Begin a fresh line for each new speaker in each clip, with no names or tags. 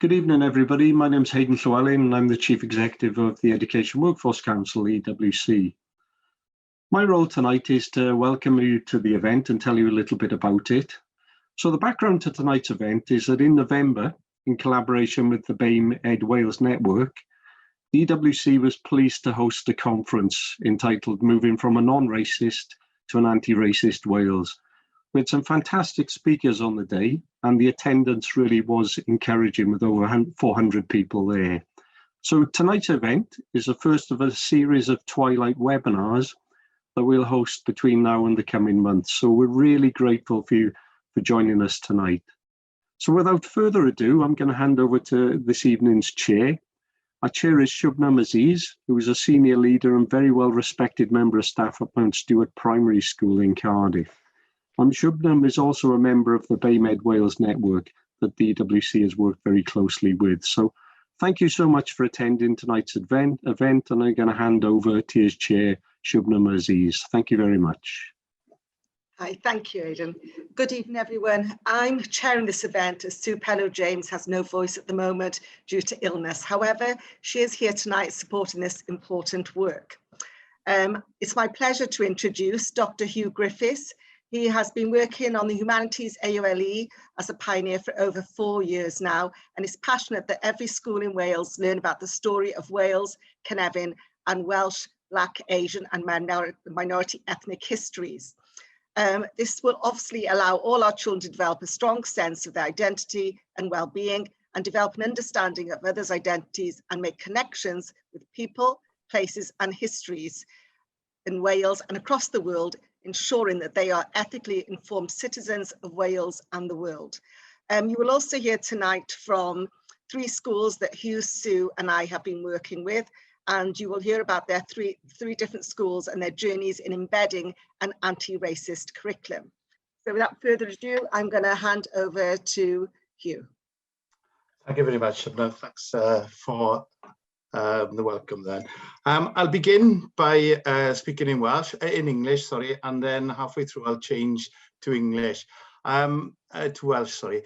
Good evening, everybody. My name's Hayden Llewellyn, and I'm the Chief Executive of the Education Workforce Council, EWC. My role tonight is to welcome you to the event and tell you a little bit about it. So the background to tonight's event is that in November, in collaboration with the BAME Ed Wales Network, the EWC was pleased to host a conference entitled Moving from a Non-Racist to an Anti-Racist Wales. We had some fantastic speakers on the day, and the attendance really was encouraging with over 400 people there. So tonight's event is the first of a series of Twilight webinars that we'll host between now and the coming months. So we're really grateful for you for joining us tonight. So without further ado, I'm going to hand over to this evening's chair. Our chair is Shubnam Aziz, who is a senior leader and very well respected member of staff at Mount Stewart Primary School in Cardiff. Shubnam is also a member of the BAME Ed Wales Network that the EWC has worked very closely with. So thank you so much for attending tonight's event, and I'm going to hand over to his chair, Shubnam Aziz. Thank you very much.
Hi, thank you, Aidan. Good evening, everyone. I'm chairing this event as Sue Penno-James has no voice at the moment due to illness. However, she is here tonight supporting this important work. It's my pleasure to introduce Dr. Hugh Griffis. He has been working on the Humanities AOLE as a pioneer for over 4 years now, and is passionate that every school in Wales learn about the story of Wales, Cynefin, and Welsh, Black, Asian, and minority ethnic histories. This will obviously allow all our children to develop a strong sense of their identity and well-being, and develop an understanding of others' identities and make connections with people, places, and histories in Wales and across the world, ensuring that they are ethically informed citizens of Wales and the world. You will also hear tonight from 3 schools that Hugh, Sue, and I have been working with, and you will hear about their three different schools and their journeys in embedding an anti-racist curriculum. So without further ado, I'm going to hand over to Hugh.
Thank you very much, Shubnam. Thanks for the welcome then. I'll begin by speaking in English, sorry, and then halfway through I'll change to English, to Welsh, sorry.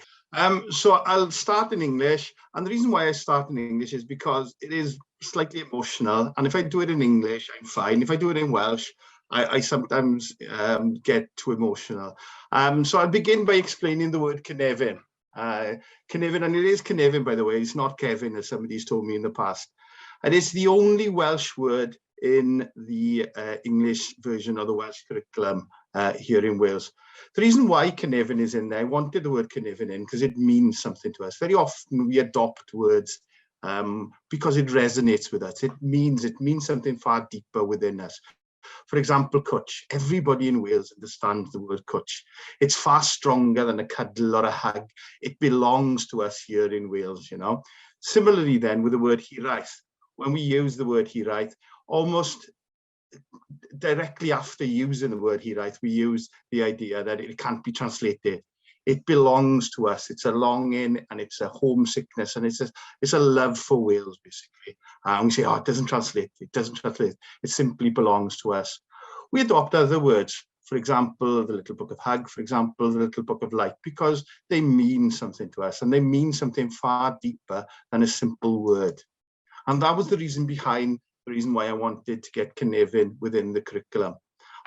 So I'll start in English, and the reason why I start in English is because it is slightly emotional, and if I do it in English, I'm fine. If I do it in Welsh, I sometimes get too emotional. So I'll begin by explaining the word Cynefin. Cynefin, and it is Cynefin, by the way, it's not Kevin, as somebody's told me in the past. And it's the only Welsh word in the English version of the Welsh curriculum here in Wales. The reason why Cynefin is in there, I wanted the word Cynefin in because it means something to us. Very often we adopt words because it resonates with us. It means something far deeper within us. For example, cwtch. Everybody in Wales understands the word cwtch. It's far stronger than a cuddle or a hug. It belongs to us here in Wales, you know. Similarly then with the word hiraeth. When we use the word hiraeth, almost directly after using the word hiraeth, we use the idea that it can't be translated. It belongs to us. It's a longing and it's a homesickness, and it's a love for Wales, basically. And we say, oh, it doesn't translate. It doesn't translate. It simply belongs to us. We adopt other words. For example, the Little Book of Hug, for example, the Little Book of Light, because they mean something to us, and they mean something far deeper than a simple word. And that was the reason behind the reason why I wanted to get Cynefin within the curriculum.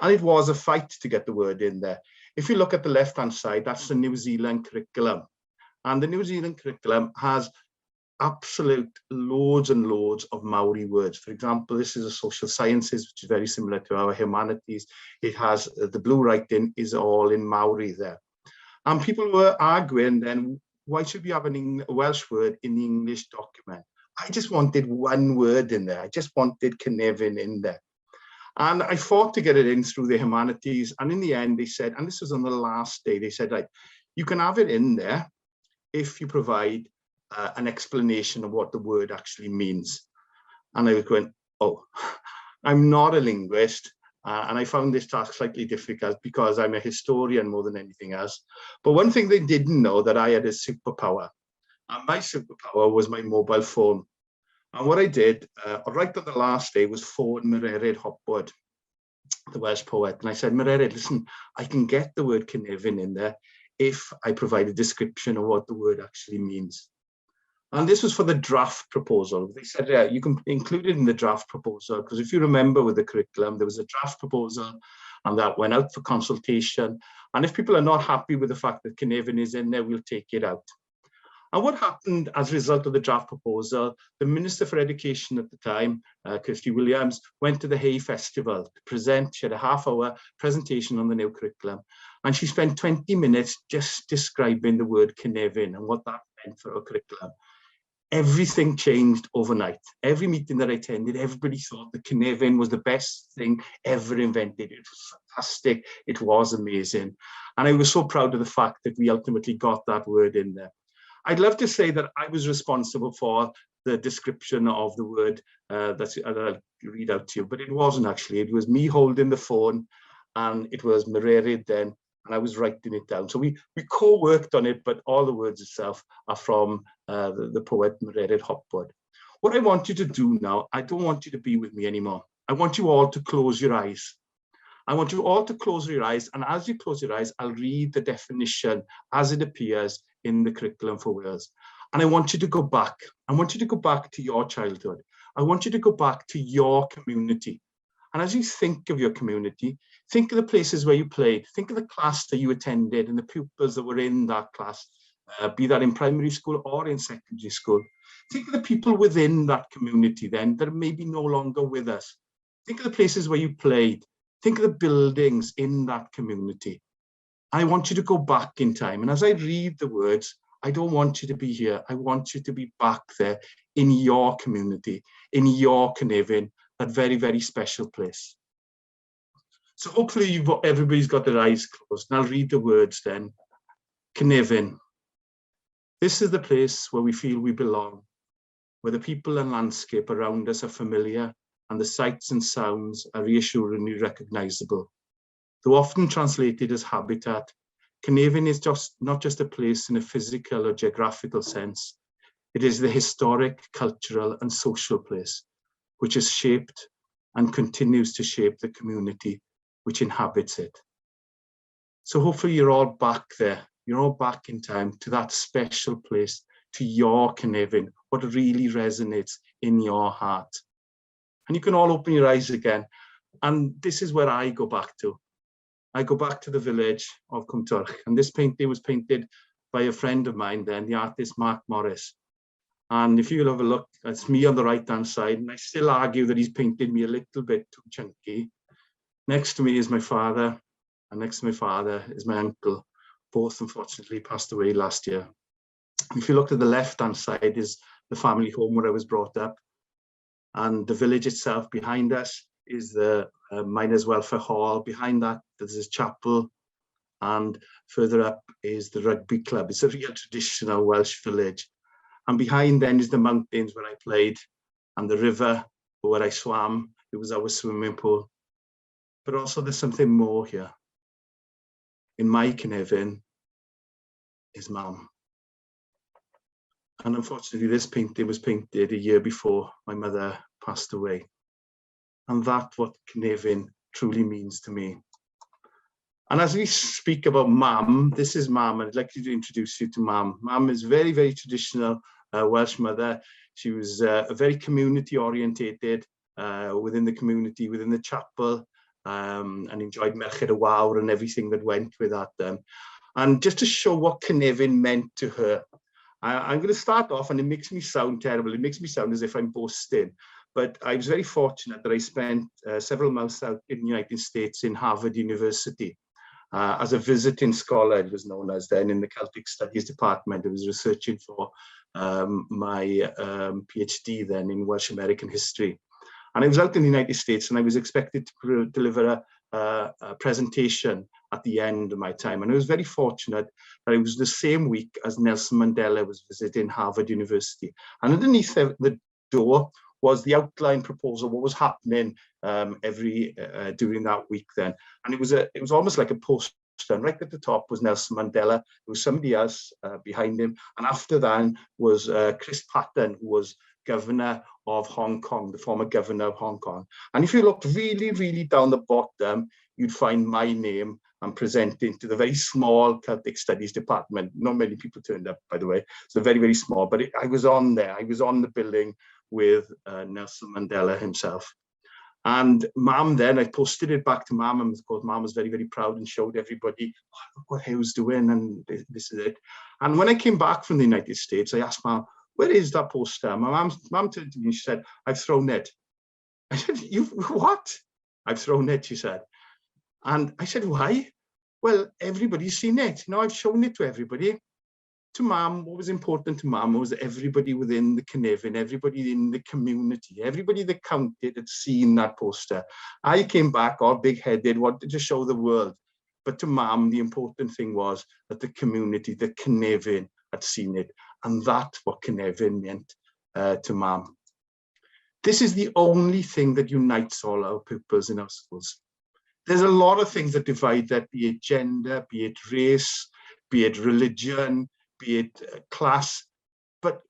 And it was a fight to get the word in there. If you look at the left-hand side, that's the New Zealand curriculum. And the New Zealand curriculum has absolute loads and loads of Maori words. For example, this is a social sciences, which is very similar to our humanities. It has the blue writing is all in Maori there. And people were arguing then, why should we have a Welsh word in the English document? I just wanted one word in there. I just wanted Cynefin in there. And I fought to get it in through the humanities. And in the end, they said, and this was on the last day, they said, like, you can have it in there if you provide an explanation of what the word actually means. And I was going, oh, I'm not a linguist. And I found this task slightly difficult because I'm a historian more than anything else. But one thing they didn't know, that I had a superpower. And my superpower was my mobile phone. And what I did right on the last day was phone Meredith Hopwood, the Welsh poet. And I said, Meredith, listen, I can get the word Cynefin in there if I provide a description of what the word actually means. And this was for the draft proposal. They said, yeah, you can include it in the draft proposal, because if you remember with the curriculum, there was a draft proposal and that went out for consultation. And if people are not happy with the fact that Cynefin is in there, we'll take it out. And what happened as a result of the draft proposal, the Minister for Education at the time, Kirsty Williams, went to the Hay Festival to present. She had a half-hour presentation on the new curriculum. And she spent 20 minutes just describing the word Cynefin and what that meant for our curriculum. Everything changed overnight. Every meeting that I attended, everybody thought that Cynefin was the best thing ever invented. It was fantastic. It was amazing. And I was so proud of the fact that we ultimately got that word in there. I'd love to say that I was responsible for the description of the word that I'll read out to you, but it wasn't actually. It was me holding the phone, and it was Meredith then, and I was writing it down. So we co-worked on it, but all the words itself are from the poet Meredith Hopwood. What I want you to do now, I don't want you to be with me anymore. I want you all to close your eyes. I want you all to close your eyes, and as you close your eyes, I'll read the definition as it appears in the curriculum for Wales. And I want you to go back. I want you to go back to your childhood. I want you to go back to your community. And as you think of your community, think of the places where you played. Think of the class that you attended and the pupils that were in that class, be that in primary school or in secondary school. Think of the people within that community then that are maybe no longer with us. Think of the places where you played. Think of the buildings in that community. I want you to go back in time. And as I read the words, I don't want you to be here. I want you to be back there in your community, in your Cynefin, that very, very special place. So hopefully everybody's got their eyes closed. And I'll read the words then. Cynefin. This is the place where we feel we belong, where the people and landscape around us are familiar and the sights and sounds are reassuringly recognizable. Though often translated as habitat, Cynefin is not just a place in a physical or geographical sense. It is the historic, cultural and social place which has shaped and continues to shape the community which inhabits it. So hopefully you're all back there. You're all back in time to that special place, to your Cynefin, what really resonates in your heart. And you can all open your eyes again. And this is where I go back to. I go back to the village of Cwmtorch, and this painting was painted by a friend of mine then, the artist Mark Morris. And if you'll have a look, it's me on the right-hand side, and I still argue that he's painted me a little bit too chunky. Next to me is my father, and next to my father is my uncle. Both unfortunately passed away last year. If you look at the left-hand side is the family home where I was brought up, and the village itself behind us is the Miners Welfare Hall. Behind that, there's this chapel, and further up is the rugby club. It's a real traditional Welsh village. And behind then is the mountains where I played, and the river where I swam. It was our swimming pool. But also there's something more here. In my Cynefin is Mum. And unfortunately, this painting was painted a year before my mother passed away. And that's what Cynefin truly means to me. And as we speak about Mam, this is Mam, and I'd like to introduce you to Mam. Mam is very, very traditional Welsh mother. She was very community orientated within the community, within the chapel, and enjoyed Merched y Wawr and everything that went with that. And just to show what Cynefin meant to her, I'm going to start off, and it makes me sound terrible. It makes me sound as if I'm boasting. But I was very fortunate that I spent several months out in the United States in Harvard University as a visiting scholar, it was known as then, in the Celtic Studies department. I was researching for my PhD then in Welsh American history. And I was out in the United States, and I was expected to deliver a presentation at the end of my time. And I was very fortunate that it was the same week as Nelson Mandela was visiting Harvard University. And underneath the door was the outline proposal, what was happening during that week then. And it was almost like a poster, and right at the top was Nelson Mandela. There was somebody else behind him. And after that was Chris Patten, who was governor of Hong Kong, the former governor of Hong Kong. And if you looked really, really down the bottom, you'd find my name and presenting to the very small Celtic Studies department. Not many people turned up, by the way, so very, very small, but I was on there. I was on the building with Nelson Mandela himself. And Mum then, I posted it back to Mum, and of course Mum was very, very proud and showed everybody, oh, look what Huw's doing, and this is it. And when I came back from the United States, I asked Mum, where is that poster? My mum turned to me and she said, I've thrown it. I said, you what? I've thrown it, she said. And I said, why? Well, everybody's seen it. You know, I've shown it to everybody. To Mum, what was important to Mum was everybody within the Cynefin, everybody in the community, everybody that counted had seen that poster. I came back all big-headed, wanted to show the world. But to Mum, the important thing was that the community, the Cynefin, had seen it. And that's what Cynefin meant to Mum. This is the only thing that unites all our pupils in our schools. There's a lot of things that divide that, be it gender, be it race, be it religion, be it class, but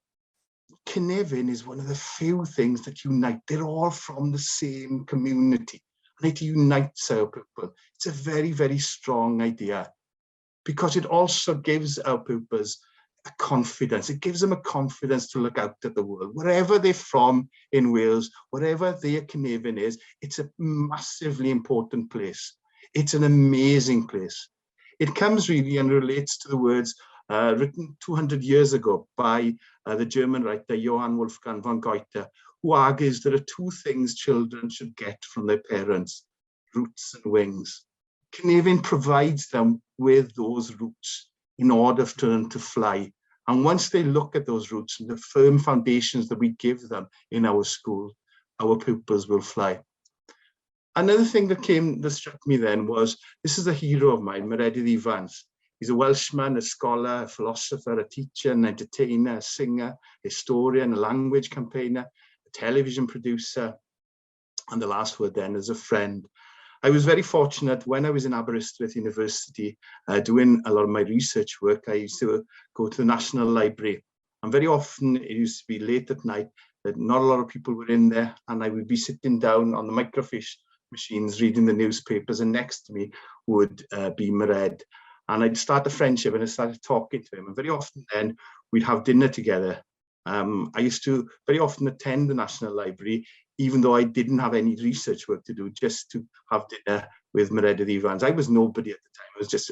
Cynefin is one of the few things that unite. They're all from the same community, and it unites our people. It's a very, very strong idea, because it also gives our pupils a confidence. It gives them a confidence to look out at the world. Wherever they're from in Wales, whatever their Cynefin is, it's a massively important place. It's an amazing place. It comes really and relates to the words written 200 years ago by the German writer Johann Wolfgang von Goethe, who argues there are two things children should get from their parents: roots and wings. Cynefin provides them with those roots in order for them to fly. And once they look at those roots and the firm foundations that we give them in our school, our pupils will fly. Another thing that struck me then was, this is a hero of mine, Meredith Evans. He's a Welshman, a scholar, a philosopher, a teacher, an entertainer, a singer, historian, a language campaigner, a television producer, and the last word then is a friend. I was very fortunate when I was in Aberystwyth University doing a lot of my research work. I used to go to the National Library, and very often it used to be late at night that not a lot of people were in there, and I would be sitting down on the microfiche machines reading the newspapers, and next to me would be Mered. And I'd start a friendship and I started talking to him, and very often then we'd have dinner together. I used to very often attend the National Library, even though I didn't have any research work to do, just to have dinner with Meredith Evans. I was nobody at the time, I was just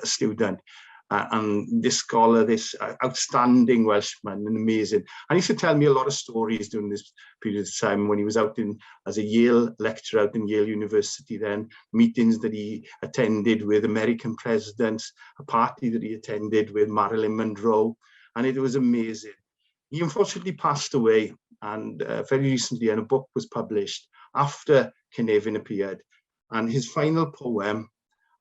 a student. And this scholar, this outstanding Welshman, and amazing. And he used to tell me a lot of stories during this period of time when he was out as a Yale lecturer out in Yale University then, meetings that he attended with American presidents, a party that he attended with Marilyn Monroe, and it was amazing. He unfortunately passed away, and very recently, and a book was published after Cynefin appeared, and his final poem,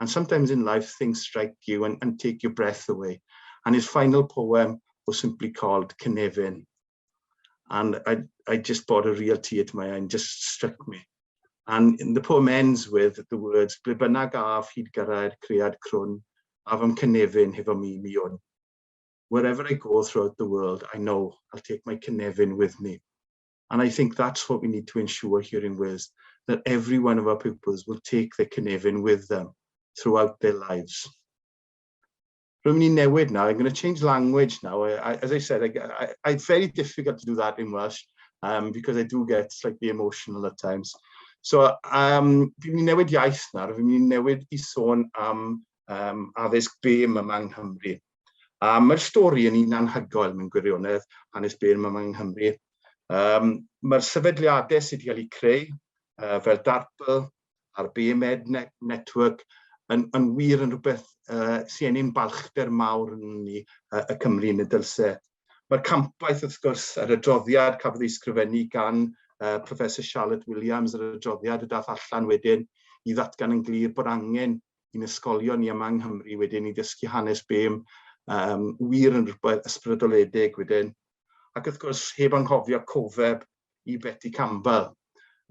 and sometimes in life things strike you and take your breath away, and his final poem was simply called Cynefin, and I just brought a real tear to my eye and just struck me. And the poem ends with the words, "Ble bynnag af hyd gyrraedd cread crwn, af am Cynefin hefo mi miwn." Wherever I go throughout the world, I know I'll take my Cynefin with me. And I think that's what we need to ensure here in Wales, that every one of our pupils will take their Cynefin with them throughout their lives. I'm going to change language now. As I said, it's very difficult to do that in Welsh because I do get slightly emotional at times. So fi'n mynd i newid iaith nawr, fi'n mynd i newid I sôn am addysg bêm yma yng Nghymru. Mae'r stori yn un anhygoel mewn gwirionedd, hanes bêm yma yng Nghymru. Mae'r sefydliadau sydd wedi cael eu creu fel Darpl a'r embed network yn wir yn rhywbeth sy'n ein balchder mawr yn ni y Cymru yn y dylse. Mae'r campaeth wrth gwrs yr adroddiad cafodd ei ysgrifennu gan Professor Charlotte Williams, yr adroddiad y dath allan wedyn I ddatgan yn glir bod angen i'n ysgolion ni yma yng Nghymru wedyn I ddysgu hanes bêm wir yn rhywbeth ysbrydoledig wedyn. Ac wrth gwrs heb anghofio cofeb I Betty Campbell.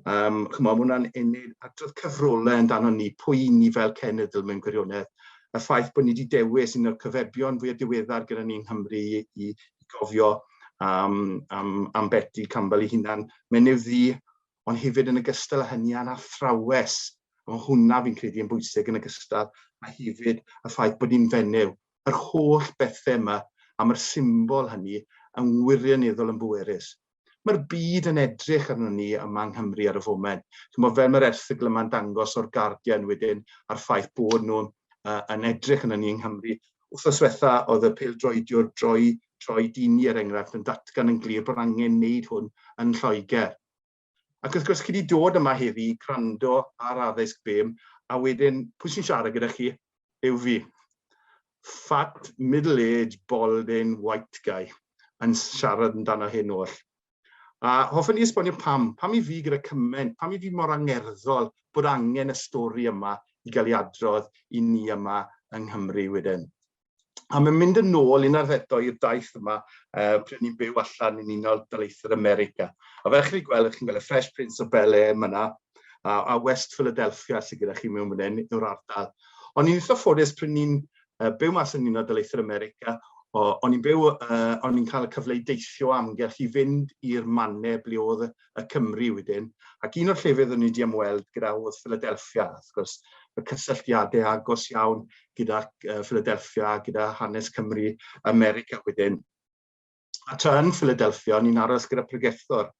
Chymod, hwnna'n unig adrodd cyfrolau amdano ni, pwy ni fel cenedl mewn gwirionedd. Y ffaith bod ni wedi dewis un o'r cyfebion fwy diweddar gyda ni yng Nghymru I gofio am Betty Campbell ei hunan. Menyw ddi, ond hefyd yn ogystal â hynny yn athrawes Mae hwnna fi'n credu yn bwysig yn ogystal, a hefyd y ffaith bod ni'n fenyw. Yr holl bethau yma am yr symbol hynny yn wirioneddol yn bwerus. Mae'r byd yn edrych arno ni yma yng Nghymru ar y foment. Fel mae'r erthygl yma'n dangos o'r Guardian wedyn a'r ffaith bod nhw'n yn edrych arno ni yng Nghymru. Wthnos diwetha oedd y pêl-droediwr troi dini er enghraifft yn datgan yn glir bod angen wneud hwn yn Lloegr. Ac wrth gwrs, chi wedi dod yma heddi i gwrando ar addysg BEM, a wedyn, pwy sy'n siarad gyda chi? Yw fi. Fat, middle-aged, balding, white guy yn siarad amdano hyn oll. A hoffwn i esbonio pam i fi gyda cymaint, pam i fi mor angerddol bod angen y stori yma i gael ei adrodd i ni yma yng Nghymru wedyn. A mae'n mynd yn ôl unwaith eto i'r daith yma pryd ni'n byw allan yn Unol Daleithiau America. A fel chi'n gweld y Fresh Prince of Bel-Air yna, a West Philadelphia sydd gyda chi mewn fan hyn yw'r ardal. Ond ni'n eitha ffodus pryd ni'n byw mas yn Unol Daleithiau America, o'n ni'n cael y cyfle i deithio amgylch i fynd i'r mannau ble oedd y Cymru wedyn. Ac un o'r llefydd o'n i wedi ymweld gyda oedd Philadelphia, wrth gwrs, y cysylltiadau agos iawn gyda Philadelphia, gyda hanes Cymru, America wedyn. A tra yn Philadelphia, ni'n aros gyda pregethwr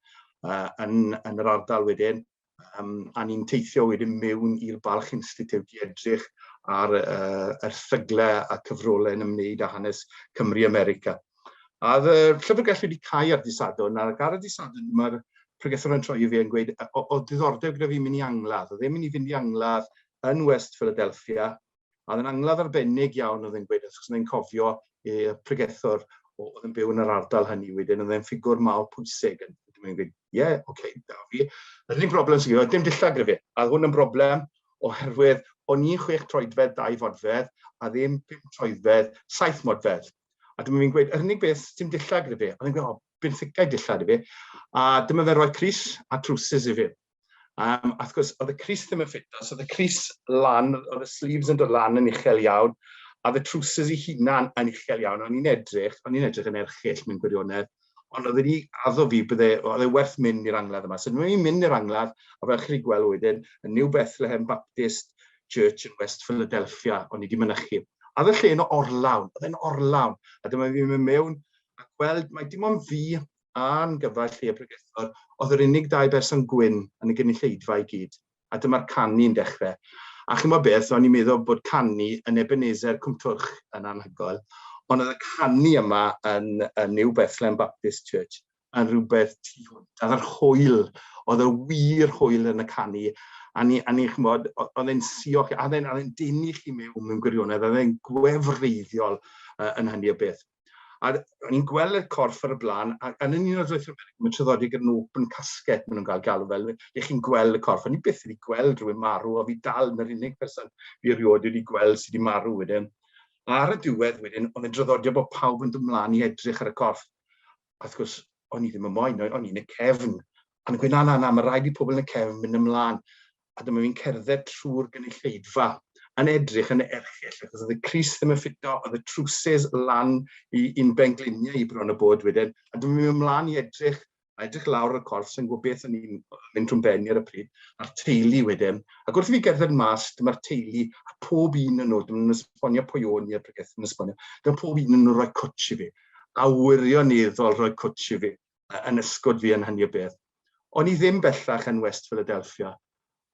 yn yr ardal wedyn, a ni'n teithio wedyn mewn i'r Balch Institute i edrych ar erthyglau a cyfrolau yn ymwneud â hanes Cymru America. A oedd y llyfrgell wedi cael ar dysadwn, ac ar y dysadwn mae'r pregethwr yn troi i fi yn gweud, o diddordeb gyda fi mynd i angladd, o ddim mynd i fynd i angladd yn West Philadelphia, a oedd yn angladd arbennig iawn oedd yn gweud, os ydyn cofio pregethwr oedd yn byw yn yr ardal hynny wedyn, oedd e'n ffigwr mawr pwysig. Dwi'n gweud, da fi. Yr unig broblem sy'n gwneud, dim dilla gyda fi. A hwn yn broblem oherwydd o'n i'n 6 troedfedd, 2 fodfedd, a ddim 5 troedfedd, 7 modfedd. A dwi'n gweud, yr unig beth dim dilla gyda fi. A dwi'n gweud, benthycau dilla gyda fi. A dyma fe roi crys a trwsys i fi. A wrth gwrs, oedd y crys ddim yn ffito, so oedd y crys lan, oedd y sleeves yn dod lan yn uchel iawn, a oedd y trwsys i hunan yn uchel iawn. O'n i'n edrych yn erchill mewn gwirionedd, ond oedd wedi addo fi oedd e werth mynd i'r angladd yma. So dwi'n mynd i'r angladd, a fel chi'n gweld wedyn, y New Bethlehem Baptist Church in West Philadelphia, o'n i wedi mynychu. A oedd y lle yn orlawn, a dyma fi'n mynd mewn, a gweld, mae dim ond fi a'n gyfaill lle pregethwr, oedd yr unig 2 berson gwyn yn y gynulleidfa i gyd, a dyma'r canu yn dechrau. A chi'n meddwl beth, o'n i'n meddwl bod canu yn Ebenezer Cwm Twrch yn anhygoel, ond oedd y canu yma yn New Bethlehem Baptist Church yn rhywbeth tu hwnt. Oedd yr hwyl, oedd y wir hwyl yn y canu, a ni'n chymod, oedd e'n sioch, a oedd e'n denu chi mewn gwirionedd, oedd e'n gwefreiddiol yn hynny o beth. A o'n i'n gweld y corff ar y blaen, a yn un o'r dweithio mae'n traddodi gyda'n open casket maen nhw'n gael fel, le chi'n gweld y corff. O'n i byth wedi gweld rhywun marw, a fi dal yn yr unig person fi erioed wedi gweld sydd wedi marw wedyn. A ar y diwedd wedyn, oedd e'n traddodi bod pawb yn dod ymlaen i edrych ar y corff. A wrth gwrs, o'n i ddim yn moyn, o'n i'n y cefn. A yn gweud, na, mae rhaid i pobl yn y cefn mynd ymlaen. A dyma fi'n cerdded trwy'r gynulleidfa yn edrych yn erchill, achos oedd y crys ddim yn ffito, oedd y trwsys lan i'n bengliniau i bron y bod wedyn, a dyma fi'n ymlaen i edrych lawr y corff sy'n gwybod beth o'n i'n mynd trwy'n benni ar y pryd, a'r teulu wedyn. Ac wrth i fi gerdded mas, dyma'r teulu, a pob un yn nhw, dyma'n esbonio pwy o'n i'r pregeth yn esbonio, dyma pob un yn nhw rhoi cwtch i fi, a wirioneddol rhoi cwtch i fi, yn ysgwyd fi yn hynny o beth. O'n i ddim bellach yn West Philadelphia,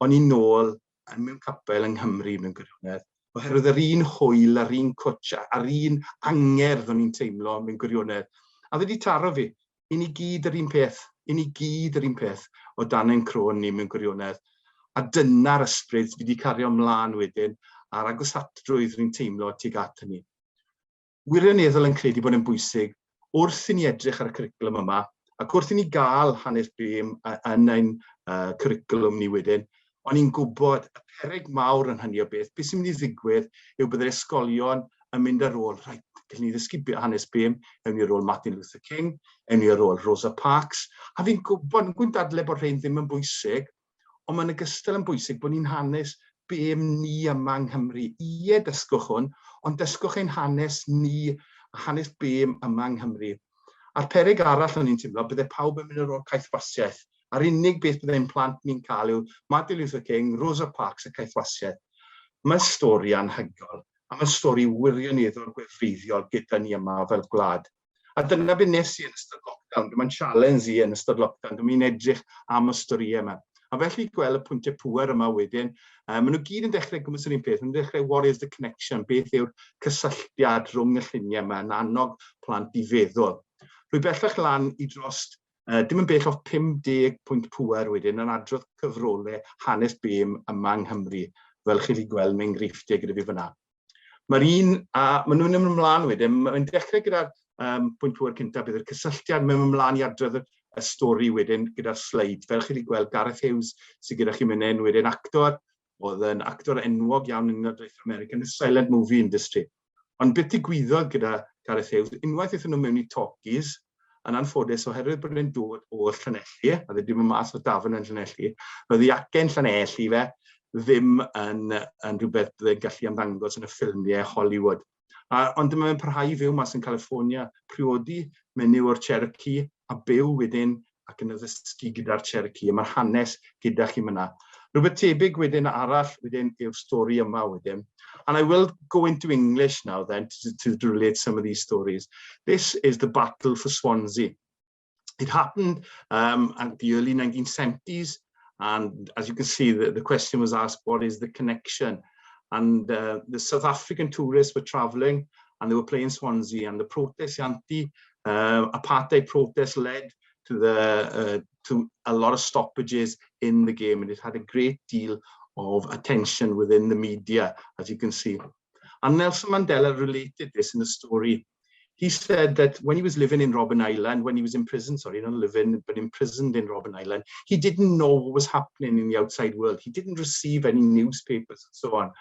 o'n i'n nôl mewn capel yng Nghymru mewn gwirionedd, oherwydd yr un hwyl, yr un cwtch, a'r un angerdd o'n i'n teimlo mewn gwirionedd. A wedi taro fi, i ni gyd yr un peth, o dan ein crôn ni mewn gwirionedd. A dyna'r ysbryd fi wedi cario ymlaen wedyn, a'r agoshatrwydd rwy'n teimlo tuag at hynny. Wirioneddol yn credu bod yn bwysig, wrth i ni edrych ar y cwricwlwm yma, ac wrth i ni gael hanes BEM yn ein cwricwlwm ni wedyn, o'n i'n gwybod y peryg mawr yn hynny o beth. Beth sy'n mynd i ddigwydd yw byddai'r ysgolion yn mynd ar ôl, gallwn ni ddysgu hanes BEM, ewn ni ar ôl Martin Luther King, ewn ni ar ôl Rosa Parks, a fi'n gwybod, yn gwyn dadle bod rhain ddim yn bwysig, ond mae'n ogystal yn bwysig bod ni'n hanes BEM ni yma yng Nghymru. Dysgwch hwn, ond dysgwch ein hanes ni, hanes BEM yma yng Nghymru. A'r peryg arall o'n i'n teimlo, byddai pawb yn mynd ar ôl caethwasiaeth. A'r unig beth byddai'n plant ni'n cael yw Martin Luther King, Rosa Parks a Caethwasiaeth. Mae'r stori anhygoel, a mae'r stori wirioneddol gwefreiddiol gyda ni yma fel gwlad. A dyna beth nes i yn ystod lockdown, dyma'n challenge i yn ystod lockdown, dyma'n edrych am y storïau yma. A felly gweld y pwyntiau pŵer yma wedyn, maen nhw gyd yn dechrau gwmpas yr un peth, maen nhw'n dechrau what is the connection, beth yw'r cysylltiad rhwng y lluniau yma, yn annog plant i feddwl. Rwy bellach lan i drost, dim yn bell off 50 pwynt pŵer wedyn, yn adrodd cyfrolau hanes BAME yma yng Nghymru, fel chi wedi gweld mewn enghreifftiau gyda fi fyna. Maen nhw'n ymwneud ymlaen wedyn, mae'n dechrau gyda'r pwynt pŵer cyntaf, bydd y cysylltiad mewn ymlaen i adrodd y stori wedyn gyda'r sleid. Fel chi wedi gweld, Gareth Hughes sydd gyda chi mynen wedyn, actor, oedd yn actor enwog iawn yn Unol America yn y silent movie industry. Ond beth digwyddodd gyda Gareth Hughes, unwaith eithon nhw mewn i talkies, yn anffodus oherwydd bod nhw'n dod o'r Llanelli, a ddim yn mas o Dafn yn Llanelli, roedd ei acen Llanelli fe ddim yn rhywbeth byddai'n gallu ymddangos yn y ffilmiau Hollywood. Ond dyma fe'n parhau fyw mas yn California, priodi menyw o'r Cherokee, a byw wedyn ac yn addysgu gyda'r Cherokee. Mae'r hanes gyda chi myna. Rhywbeth tebyg wedyn arall wedyn yw'r stori yma wedyn. And I will go into English now then to relate some of these stories. This is the battle for Swansea. It happened at the early 1970s. And as you can see, the question was asked, what is the connection? And the South African tourists were traveling and they were playing Swansea, and the protest, anti-apartheid protest led to a lot of stoppages in the game, and it had a great deal of attention within the media, as you can see. And Nelson Mandela related this in the story. He said that when he was living in Robben Island, when he was in prison, sorry, not living, but imprisoned in Robben Island, he didn't know what was happening in the outside world. He didn't receive any newspapers and so on.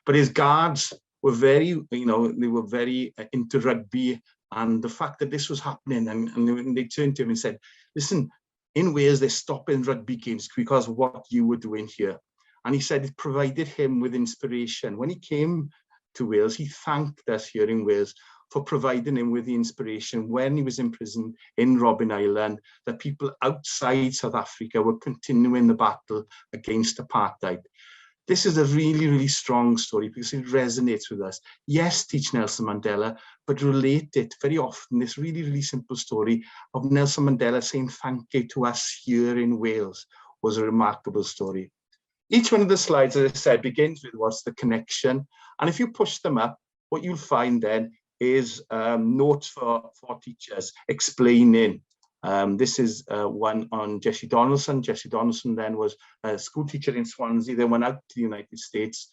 But his guards were very, they were very into rugby, and the fact that this was happening, and they turned to him and said, listen, in Wales, they're stopping rugby games because of what you were doing here. And he said it provided him with inspiration. When he came to Wales, he thanked us here in Wales for providing him with the inspiration when he was imprisoned in Robben Island, that people outside South Africa were continuing the battle against apartheid. This is a really, really strong story because it resonates with us. Yes, teach Nelson Mandela, but relate it very often, this really, really simple story of Nelson Mandela saying thank you to us here in Wales was a remarkable story. Each one of the slides, as I said, begins with what's the connection. And if you push them up, what you'll find then is notes for teachers explaining. This is one on Jessie Donaldson. Jessie Donaldson then was a school teacher in Swansea, then went out to the United States,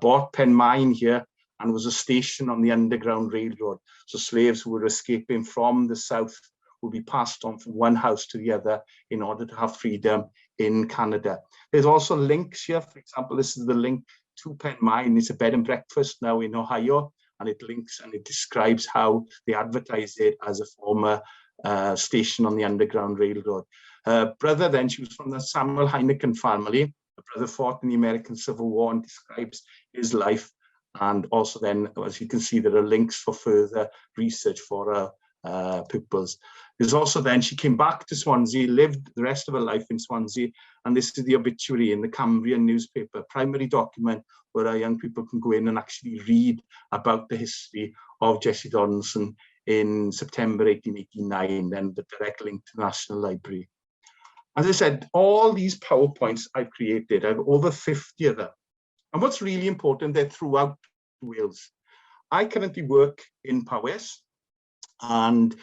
bought Penmine here, and was a station on the Underground Railroad. So slaves who were escaping from the south would be passed on from one house to the other in order to have freedom in Canada. There's also links here. For example, this is the link to Penmine. It's a bed and breakfast now in Ohio, and it links and it describes how they advertised it as a former station on the Underground Railroad. Her brother then, she was from the Samuel Heineken family. Her brother fought in the American Civil War and describes his life. And also then, as you can see, there are links for further research for pupils. There's also then, she came back to Swansea, lived the rest of her life in Swansea, and this is the obituary in the Cambrian newspaper, primary document where our young people can go in and actually read about the history of Jessie Donaldson in September 1889, then the direct link to the National Library. As I said, all these PowerPoints I've created, I have over 50 of them. And what's really important, they're throughout Wales. I currently work in Powys, and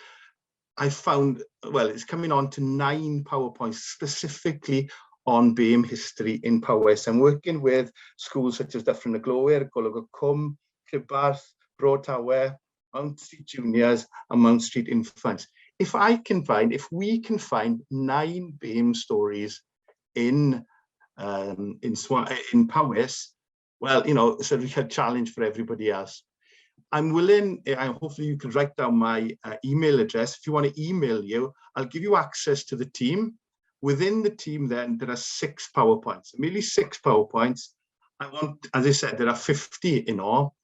I found, well, it's coming on to 9 PowerPoints specifically on BAME history in Powys. I'm working with schools such as Dyffryn y Glowyr, Golwg y Cwm, Cybarth, Broad Tower, Mount Street Juniors, and Mount Street Infants. If we can find 9 BAME stories in Powys, well, it's a real challenge for everybody else. I'm willing, hopefully you can write down my email address. If you want to email you, I'll give you access to the team. Within the team then, there are 6 PowerPoints, merely 6 PowerPoints. As I said, there are 50 in all.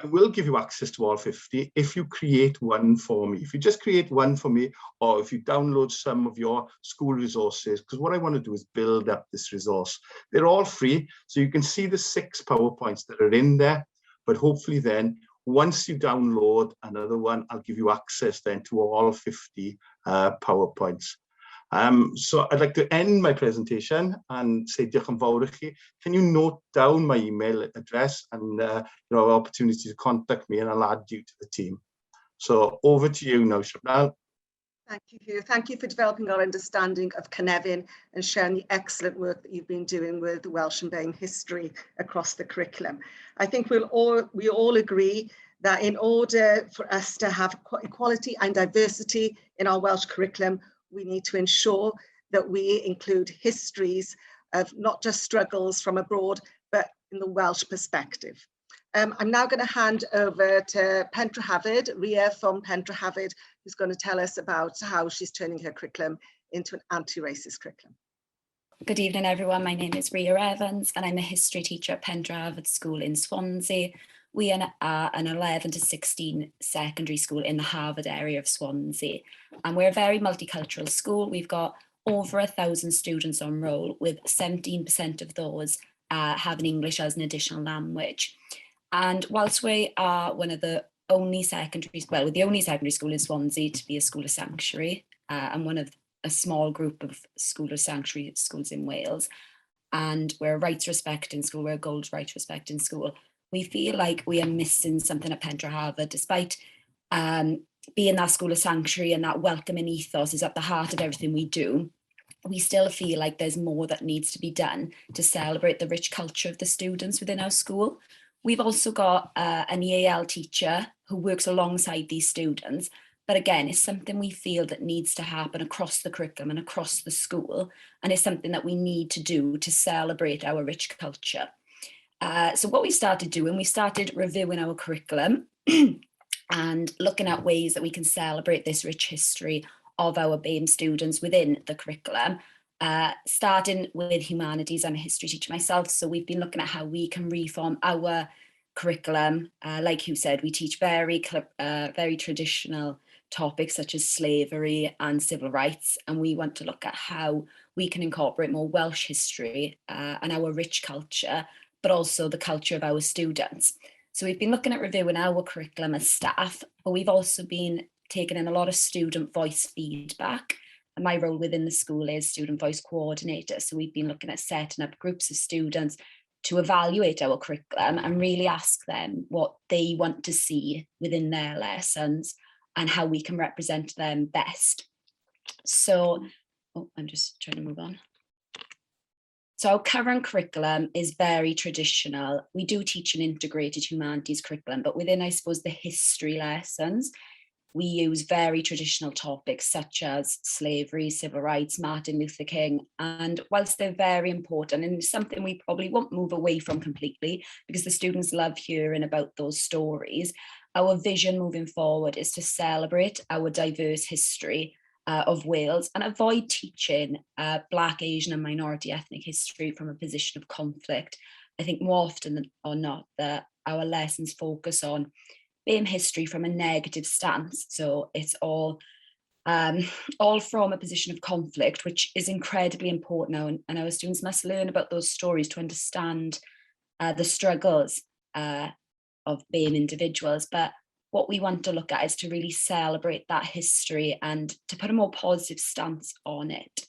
I will give you access to all 50 if you create one for me. If you just create one for me, or if you download some of your school resources, because what I want to do is build up this resource. They're all free, so you can see the 6 PowerPoints that are in there, but hopefully then, once you download another one, I'll give you access then to all 50 PowerPoints. So I'd like to end my presentation and say diolch yn fawr I chi. Can you note down my email address and opportunity to contact me, and I'll add you to the team. So over to you now, Siobhan.
Thank you, Hugh. Thank you for developing our understanding of Cynefin and sharing the excellent work that you've been doing with Welsh and BAME history across the curriculum. I think we all agree that in order for us to have equality and diversity in our Welsh curriculum, we need to ensure that we include histories of not just struggles from abroad, but in the Welsh perspective. I'm now going to hand over to Pentre Hafod, Ria from Pentre Hafod, who's going to tell us about how she's turning her curriculum into an anti-racist curriculum.
Good evening, everyone. My name is Meredith Evans, and I'm a history teacher at Pentre Hafod School in Swansea. We are an 11 to 16 secondary school in the Harvard area of Swansea. And we're a very multicultural school. We've got over 1,000 students on roll, with 17% of those having English as an additional language. And whilst we are one of the only secondary, well, we're the only secondary school in Swansea to be a school of sanctuary, and one of a small group of school of sanctuary schools in Wales, and we're a rights respecting school, we're a gold rights respecting school, we feel like we are missing something at Pentre Hafod. Despite being that school of sanctuary and that welcoming ethos is at the heart of everything we do, we still feel like there's more that needs to be done to celebrate the rich culture of the students within our school. We've also got an EAL teacher who works alongside these students, but again, it's something we feel that needs to happen across the curriculum and across the school, and it's something that we need to do to celebrate our rich culture. So what we started doing, we started reviewing our curriculum and looking at ways that we can celebrate this rich history of our BAME students within the curriculum, starting with humanities. I'm a history teacher myself, so we've been looking at how we can reform our curriculum. Like Hugh said, we teach very traditional topics such as slavery and civil rights, and we want to look at how we can incorporate more Welsh history and our rich culture, but also the culture of our students. So we've been looking at reviewing our curriculum as staff, but we've also been taking in a lot of student voice feedback. And my role within the school is student voice coordinator. So we've been looking at setting up groups of students to evaluate our curriculum and really ask them what they want to see within their lessons and how we can represent them best. So, I'm just trying to move on. So our current curriculum is very traditional. We do teach an integrated humanities curriculum, but within, I suppose, the history lessons, we use very traditional topics such as slavery, civil rights, Martin Luther King. And whilst they're very important and something we probably won't move away from completely because the students love hearing about those stories, our vision moving forward is to celebrate our diverse history of Wales and avoid teaching Black, Asian and minority ethnic history from a position of conflict. I think more often or not that our lessons focus on BAME history from a negative stance. So it's all from a position of conflict, which is incredibly important now. And our students must learn about those stories to understand the struggles of BAME individuals. But what we want to look at is to really celebrate that history and to put a more positive stance on it.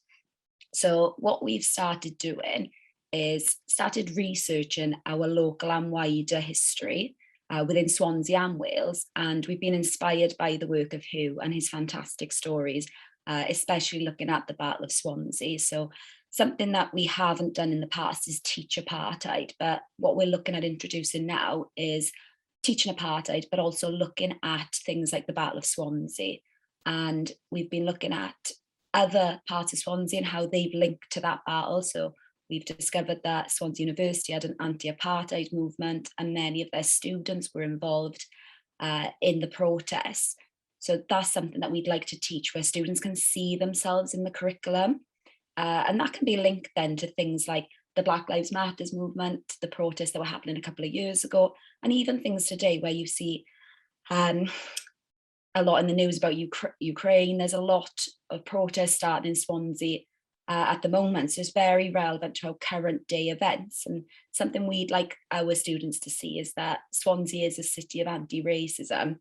So what we've started doing is started researching our local and wider history within Swansea and Wales. And we've been inspired by the work of Huw and his fantastic stories, especially looking at the Battle of Swansea. So something that we haven't done in the past is teach apartheid, but what we're looking at introducing now is teaching apartheid, but also looking at things like the Battle of Swansea. And we've been looking at other parts of Swansea and how they've linked to that battle. So we've discovered that Swansea University had an anti-apartheid movement and many of their students were involved in the protests. So that's something that we'd like to teach, where students can see themselves in the curriculum. And that can be linked then to things like the Black Lives Matters movement, the protests that were happening a couple of years ago, and even things today where you see a lot in the news about Ukraine. There's a lot of protests starting in Swansea at the moment, so it's very relevant to our current day events. And something we'd like our students to see is that Swansea is a city of anti-racism,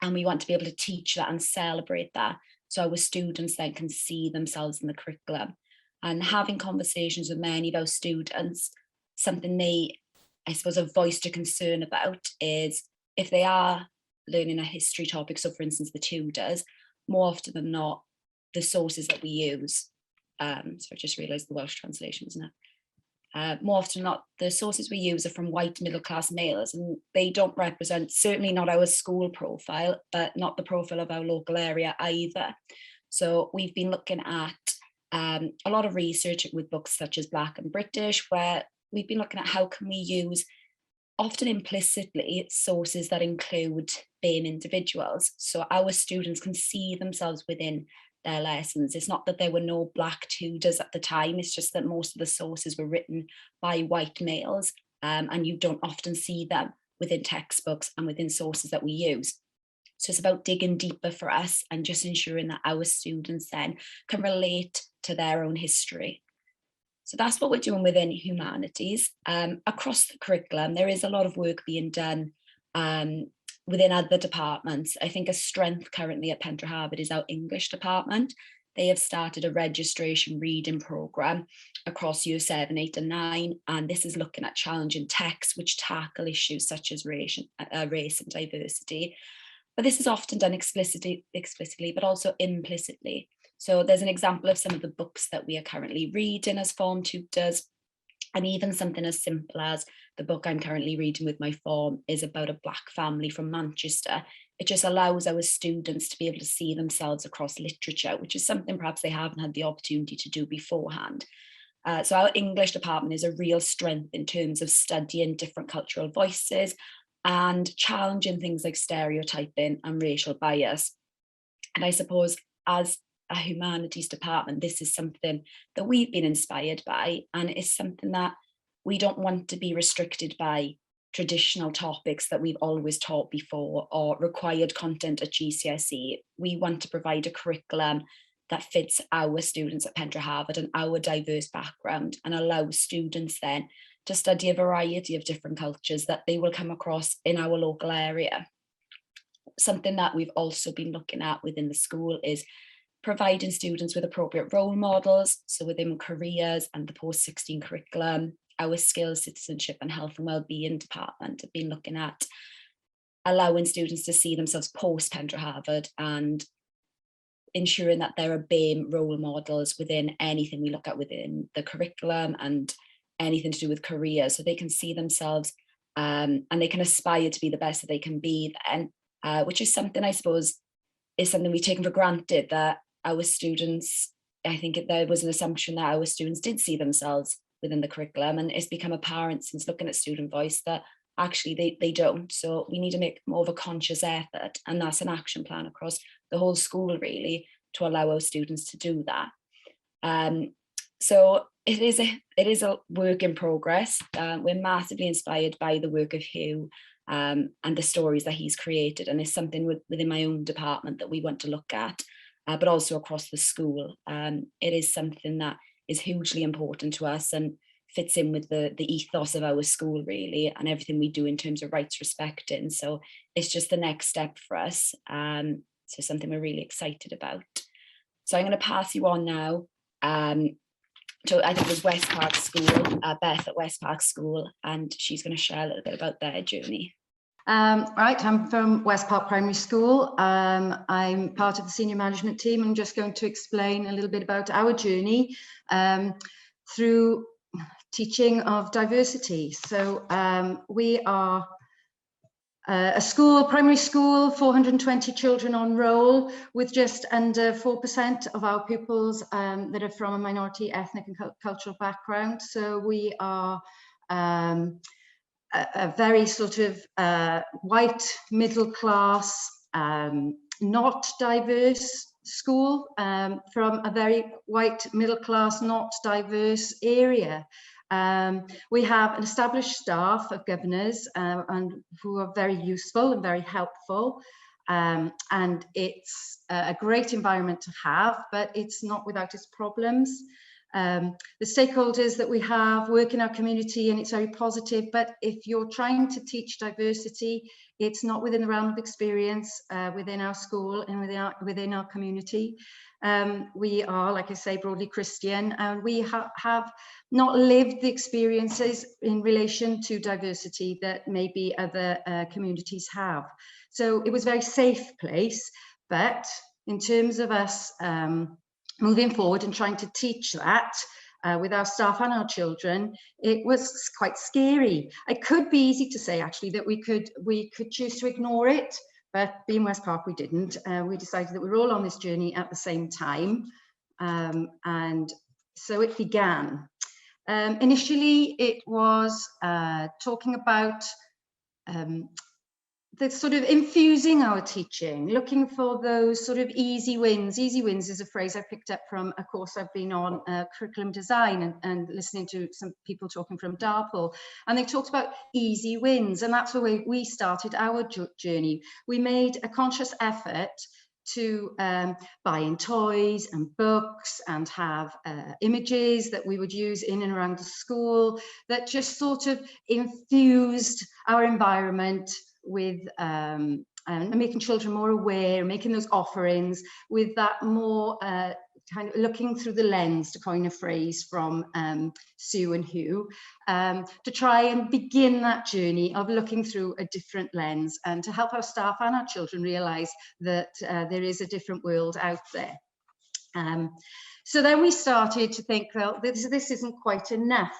and we want to be able to teach that and celebrate that, so our students then can see themselves in the curriculum. And having conversations with many of our students, something they, I suppose, have voiced a concern about is if they are learning a history topic, so for instance the Tudors, more often than not, the sources that we use, so I just realised the Welsh translation, isn't it? More often than not, the sources we use are from white middle-class males, and they don't represent, certainly not our school profile, but not the profile of our local area either. So we've been looking at a lot of research with books such as Black and British, where we've been looking at how can we use, often implicitly, sources that include BAME individuals, so our students can see themselves within their lessons. It's not that there were no Black Tudors at the time, it's just that most of the sources were written by white males, and you don't often see them within textbooks and within sources that we use. So it's about digging deeper for us and just ensuring that our students then can relate to their own history. So that's what we're doing within humanities. Across the curriculum, there is a lot of work being done within other departments. I think a strength currently at Pentre Harbour is our English department. They have started a registration reading programme across year 7, 8 and 9, and this is looking at challenging texts which tackle issues such as race and diversity. But this is often done explicitly, but also implicitly. So there's an example of some of the books that we are currently reading as form tutors, and even something as simple as the book I'm currently reading with my form is about a Black family from Manchester. It just allows our students to be able to see themselves across literature, which is something perhaps they haven't had the opportunity to do beforehand. So our English department is a real strength in terms of studying different cultural voices and challenging things like stereotyping and racial bias. And I suppose as a humanities department, this is something that we've been inspired by, and it's something that we don't want to be restricted by traditional topics that we've always taught before or required content at GCSE. We want to provide a curriculum that fits our students at Pentre Harbour and our diverse background, and allows students then to study a variety of different cultures that they will come across in our local area. Something that we've also been looking at within the school is providing students with appropriate role models. So within careers and the post-16 curriculum, our skills, citizenship and health and wellbeing department have been looking at allowing students to see themselves post Pentre Harbour and ensuring that there are BAME role models within anything we look at within the curriculum and anything to do with careers, so they can see themselves and they can aspire to be the best that they can be then, which is something I suppose is something we've taken for granted, that our students, I think there was an assumption that our students did see themselves within the curriculum, and it's become apparent since looking at student voice that actually they don't. So we need to make more of a conscious effort, and that's an action plan across the whole school really to allow our students to do that. So it is a work in progress. We're massively inspired by the work of Huw and the stories that he's created, and it's something within my own department that we want to look at, but also across the school. It is something that is hugely important to us and fits in with the ethos of our school really, and everything we do in terms of rights respecting. So it's just the next step for us. So something we're really excited about. So I'm going to pass you on now. So I think it was West Park School, Beth at West Park School, and she's going to share a little bit about their journey.
Right, I'm from West Park Primary School. I'm part of the senior management team. I'm just going to explain a little bit about our journey through teaching of diversity. So we are a school, primary school, 420 children on roll, with just under 4% of our pupils that are from a minority ethnic and cultural background. So we are a very sort of white, middle class, not diverse school from a very white, middle class, not diverse area. We have an established staff of governors and who are very useful and very helpful. And it's a great environment to have, but it's not without its problems. The stakeholders that we have work in our community and it's very positive, but if you're trying to teach diversity, it's not within the realm of experience within our school and within our community. We are, like I say, broadly Christian, and we have not lived the experiences in relation to diversity that maybe other communities have. So it was a very safe place, but in terms of us moving forward and trying to teach that with our staff and our children, it was quite scary. It could be easy to say actually that we could choose to ignore it, but being West Park, we didn't. We decided that we were all on this journey at the same time, and so it began. Initially, it was talking about the sort of infusing our teaching, looking for those sort of easy wins. Easy wins is a phrase I picked up from a course I've been on, curriculum design, and listening to some people talking from DARPL, and they talked about easy wins, and that's the way we started our journey. We made a conscious effort to buy in toys and books and have images that we would use in and around the school that just sort of infused our environment with and making children more aware, making those offerings with that more kind of looking through the lens, to coin a phrase from Sue and Huw, to try and begin that journey of looking through a different lens and to help our staff and our children realise that there is a different world out there. So then we started to think, well, this isn't quite enough.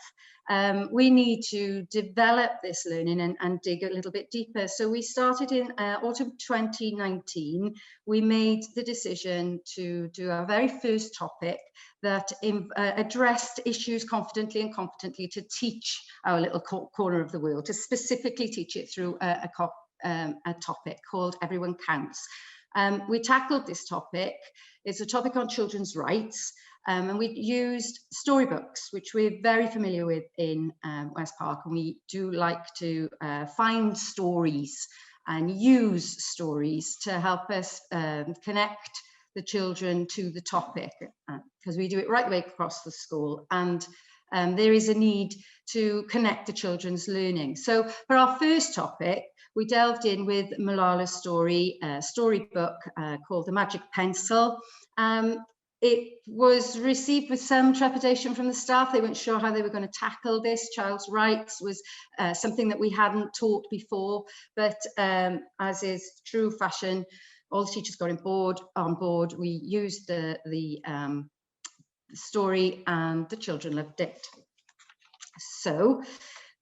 We need to develop this learning and dig a little bit deeper. So we started in autumn 2019. We made the decision to do our very first topic that addressed issues confidently and competently, to teach our little corner of the world, to specifically teach it through a topic called Everyone Counts. We tackled this topic. It's a topic on children's rights. And we used storybooks, which we're very familiar with in West Park, and we do like to find stories and use stories to help us connect the children to the topic, because we do it right the way across the school, and there is a need to connect the children's learning. So for our first topic, we delved in with Malala's story, a storybook called The Magic Pencil. It was received with some trepidation from the staff. They weren't sure how they were going to tackle this. Child's rights was something that we hadn't taught before, but as is true fashion, all the teachers got on board. We used the story and the children loved it. So,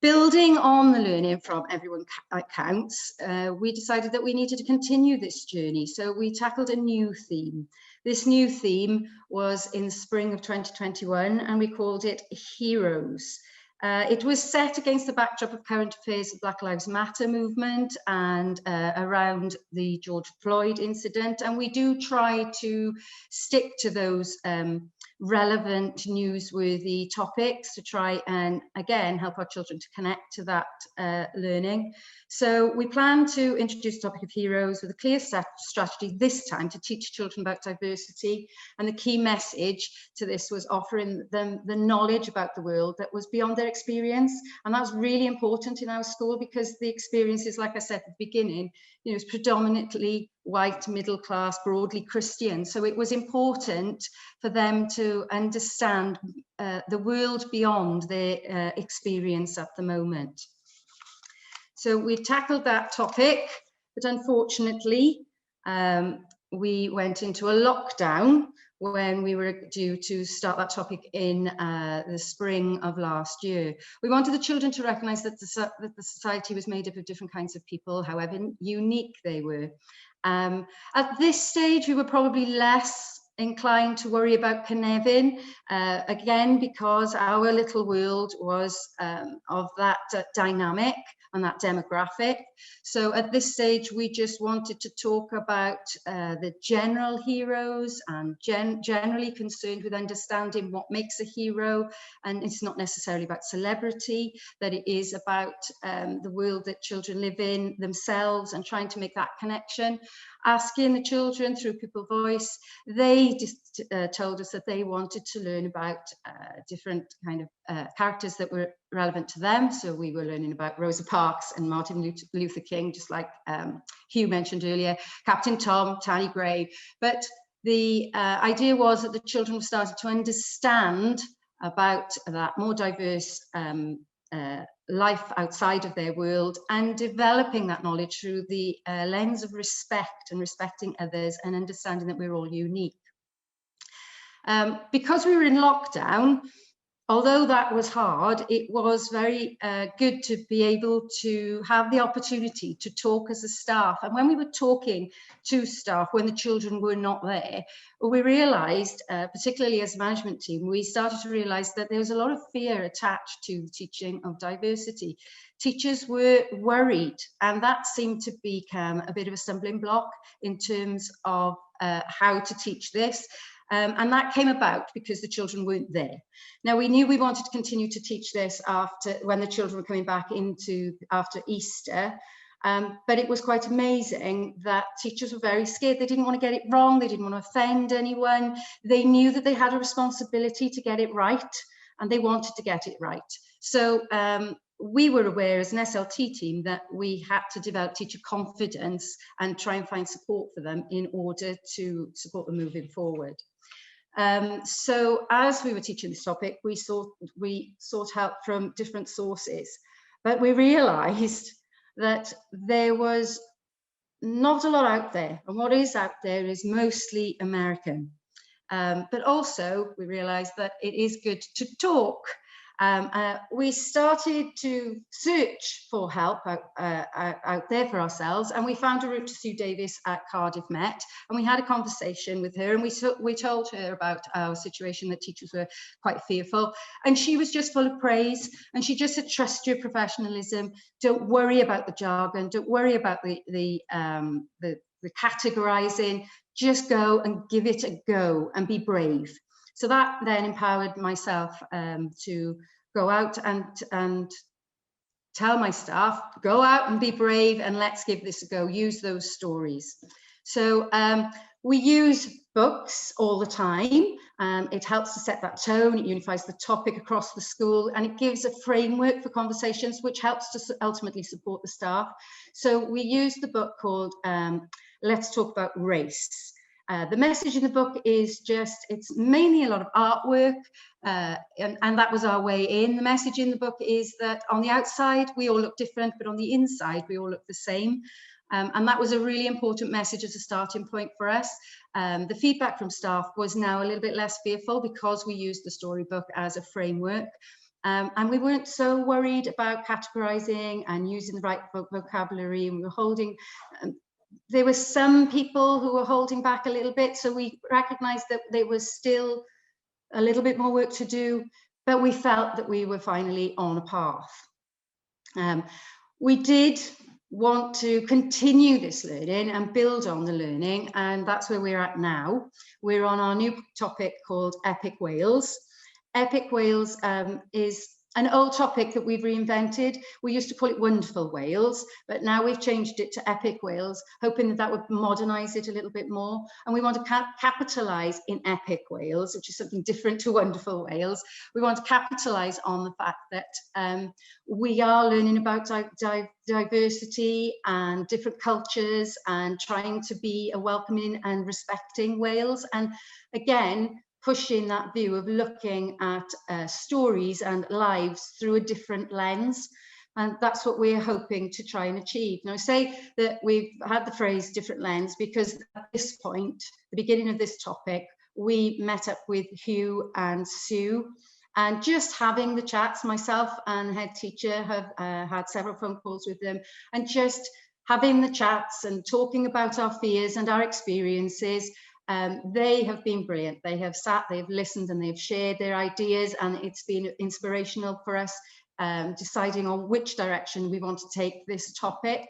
building on the learning from Everyone Counts, we decided that we needed to continue this journey. So we tackled a new theme. This new theme was in the spring of 2021, and we called it Heroes. It was set against the backdrop of current affairs of Black Lives Matter movement and around the George Floyd incident. And we do try to stick to those relevant, newsworthy topics to try and, again, help our children to connect to that learning. So we plan to introduce the topic of heroes with a clear strategy this time to teach children about diversity. And the key message to this was offering them the knowledge about the world that was beyond their experience. And that was really important in our school, because the experiences, like I said at the beginning, you know, it's predominantly white, middle class, broadly Christian. So it was important for them to understand the world beyond their experience at the moment. So we tackled that topic, but unfortunately, we went into a lockdown when we were due to start that topic in the spring of last year. We wanted the children to recognise that the society was made up of different kinds of people, however unique they were. At this stage, we were probably less inclined to worry about Cynefin, again, because our little world was of that dynamic, and that demographic. So at this stage, we just wanted to talk about the general heroes and generally concerned with understanding what makes a hero. And it's not necessarily about celebrity, that it is about the world that children live in themselves and trying to make that connection. Asking the children through Pupil Voice, they just told us that they wanted to learn about different kind of characters that were relevant to them. So we were learning about Rosa Parks and Martin Luther King, just like Hugh mentioned earlier, Captain Tom, Tanny Gray. But the idea was that the children were starting to understand about that more diverse life outside of their world, and developing that knowledge through the lens of respect and respecting others and understanding that we're all unique. Because we were in lockdown, although that was hard, it was very good to be able to have the opportunity to talk as a staff. And when we were talking to staff, when the children were not there, we realised, particularly as a management team, we started to realise that there was a lot of fear attached to the teaching of diversity. Teachers were worried, and that seemed to become a bit of a stumbling block in terms of how to teach this. And that came about because the children weren't there. Now, we knew we wanted to continue to teach this when the children were coming back after Easter. But it was quite amazing that teachers were very scared. They didn't want to get it wrong. They didn't want to offend anyone. They knew that they had a responsibility to get it right, and they wanted to get it right. So we were aware as an SLT team that we had to develop teacher confidence and try and find support for them in order to support them moving forward. So as we were teaching this topic, we sought help from different sources, but we realised that there was not a lot out there, and what is out there is mostly American. But also we realised that it is good to talk. We started to search for help out there for ourselves, and we found a route to Sue Davis at Cardiff Met, and we had a conversation with her, and we told her about our situation, that teachers were quite fearful, and she was just full of praise, and she just said, trust your professionalism, don't worry about the jargon, don't worry about the categorizing, just go and give it a go and be brave. So that then empowered myself to go out and tell my staff, go out and be brave and let's give this a go, use those stories. So we use books all the time. It helps to set that tone, it unifies the topic across the school, and it gives a framework for conversations, which helps to ultimately support the staff. So we used the book called Let's Talk About Race. The message in the book is it's mainly a lot of artwork, and that was our way in. The message in the book is that on the outside, we all look different, but on the inside, we all look the same. And that was a really important message as a starting point for us. The feedback from staff was now a little bit less fearful because we used the storybook as a framework. And we weren't so worried about categorizing and using the right vocabulary, and we were holding there were some people who were holding back a little bit, so we recognized that there was still a little bit more work to do, but we felt that we were finally on a path. We did want to continue this learning and build on the learning, and that's where we're at now. We're on our new topic called Epic Wales. Epic Wales is an old topic that we've reinvented. We used to call it Wonderful Wales, but now we've changed it to Epic Wales, hoping that that would modernize it a little bit more. And we want to capitalize in Epic Wales, which is something different to Wonderful Wales. We want to capitalize on the fact that we are learning about diversity and different cultures and trying to be a welcoming and respecting Wales. And again, pushing that view of looking at stories and lives through a different lens. And that's what we're hoping to try and achieve. Now, I say that we've had the phrase different lens because at this point, the beginning of this topic, we met up with Hugh and Sue, and just having the chats, myself and head teacher have had several phone calls with them, and just having the chats and talking about our fears and our experiences. They have been brilliant. They have sat, they've listened, and they've shared their ideas, and it's been inspirational for us deciding on which direction we want to take this topic.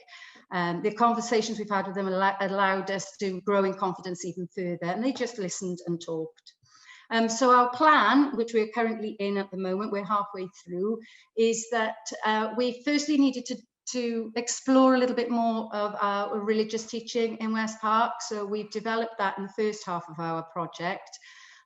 The conversations we've had with them allowed us to grow in confidence even further, and they just listened and talked. So our plan, which we're currently in at the moment, we're halfway through, is that we firstly needed to explore a little bit more of our religious teaching in West Park. So we've developed that in the first half of our project.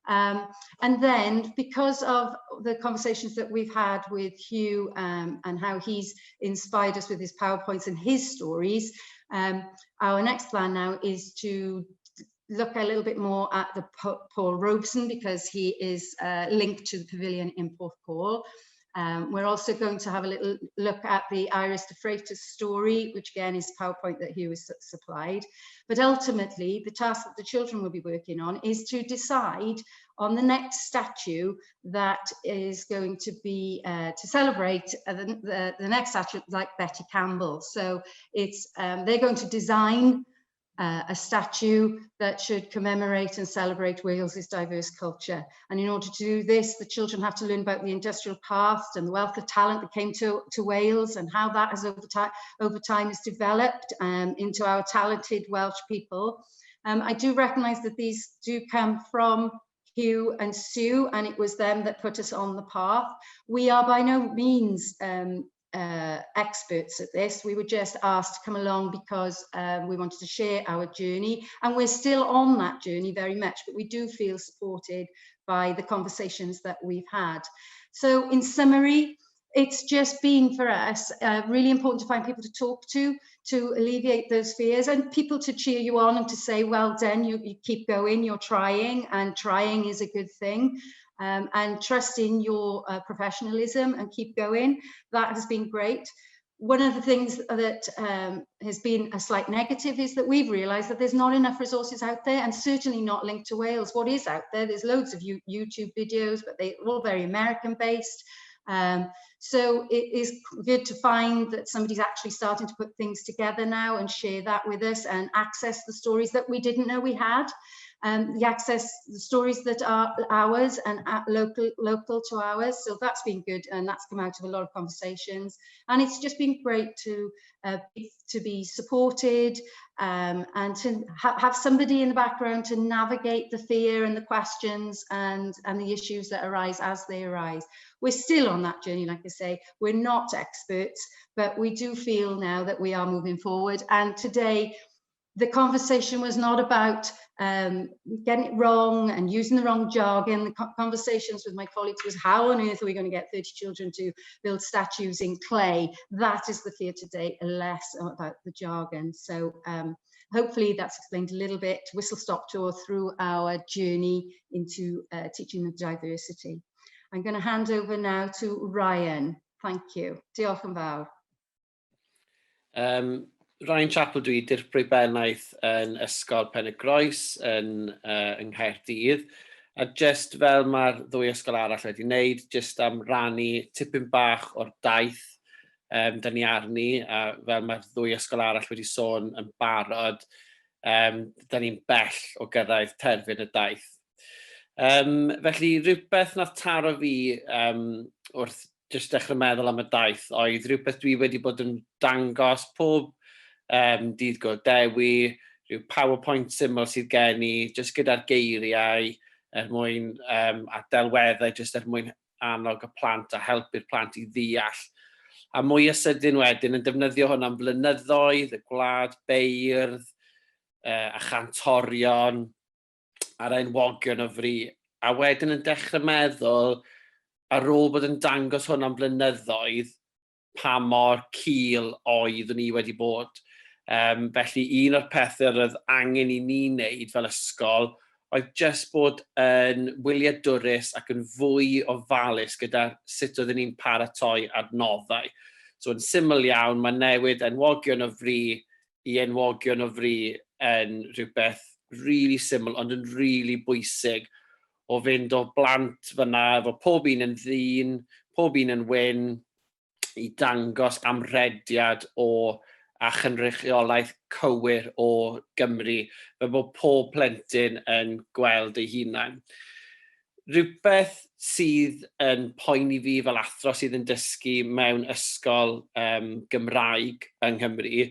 And then, because of the conversations that we've had with Hugh and how he's inspired us with his PowerPoints and his stories, our next plan now is to look a little bit more at the Paul Robeson, because he is linked to the pavilion in Porthcawl. We're also going to have a little look at the Iris de Freitas story, which again is a PowerPoint that Hugh has supplied. But ultimately, the task that the children will be working on is to decide on the next statue that is going to be to celebrate the next statue, like Betty Campbell. So it's they're going to design a statue that should commemorate and celebrate Wales's diverse culture. And in order to do this, the children have to learn about the industrial past and the wealth of talent that came to Wales, and how that has over time has developed into our talented Welsh people. I do recognise that these do come from Hugh and Sue, and it was them that put us on the path. We are by no means experts at this. We were just asked to come along because we wanted to share our journey, and we're still on that journey very much, but we do feel supported by the conversations that we've had. So in summary, it's just been for us really important to find people to talk to alleviate those fears, and people to cheer you on and to say, well done, you keep going, you're trying, and trying is a good thing. And trust in your professionalism and keep going. That has been great. One of the things that has been a slight negative is that we've realised that there's not enough resources out there, and certainly not linked to Wales. What is out there? There's loads of YouTube videos, but they're all very American based. So it is good to find that somebody's actually starting to put things together now and share that with us and access the stories that we didn't know we had. The stories that are ours and local to ours. So that's been good, and that's come out of a lot of conversations. And it's just been great to be supported and to have somebody in the background to navigate the fear and the questions and the issues that arise as they arise. We're still on that journey, like I say. We're not experts, but we do feel now that we are moving forward. And today, the conversation was not about getting it wrong and using the wrong jargon. The conversations with my colleagues was, how on earth are we going to get 30 children to build statues in clay? That is the fear today, less about the jargon. So hopefully that's explained a little bit, whistle-stop tour through our journey into teaching the diversity. I'm going to hand over now to Ryan. Thank you. Diolch yn fawr.
Ryan Chapel dwi, dirprwy bennaeth yn Ysgol Pen y Groes yn Nghaerdydd. A just fel mae'r ddwy ysgol arall wedi wneud, just am rannu tipyn bach o'r daith da ni arni, a fel mae'r ddwy ysgol arall wedi sôn yn barod, da ni'n bell o gyrraedd terfyn y daith. Felly rhywbeth nath taro fi wrth just dechrau meddwl am y daith oedd rhywbeth dwi wedi bod yn dangos pob dydd go dewi, rhyw PowerPoint syml sydd gen i, just gyda'r geiriau, mwyn a delweddau, just mwyn annog y plant a helpu'r plant i ddeall. A mwy o sydyn wedyn yn defnyddio hwn am flynyddoedd, y gwlad beirdd, a chantorion, a'r enwogion o fri. A wedyn yn dechrau meddwl, ar ôl bod yn dangos hwn am blynyddoedd, pa mor cul oeddwn i wedi bod. Felly un o'r pethau roedd angen i ni wneud fel ysgol oedd just bod yn wyliadwrus ac yn fwy ofalus gyda sut oedden ni'n paratoi adnoddau. So yn syml iawn, mae newid enwogion o fri i enwogion o fri yn rhywbeth really syml ond yn really bwysig o fynd o blant fyna efo pob un yn ddyn, pob un yn wyn i dangos amrediad o a chynrychiolaeth cywir o Gymru, fe bod pob plentyn yn gweld ei hunain. Rhywbeth sydd yn poeni fi fel athro sydd yn dysgu mewn ysgol Gymraeg yng Nghymru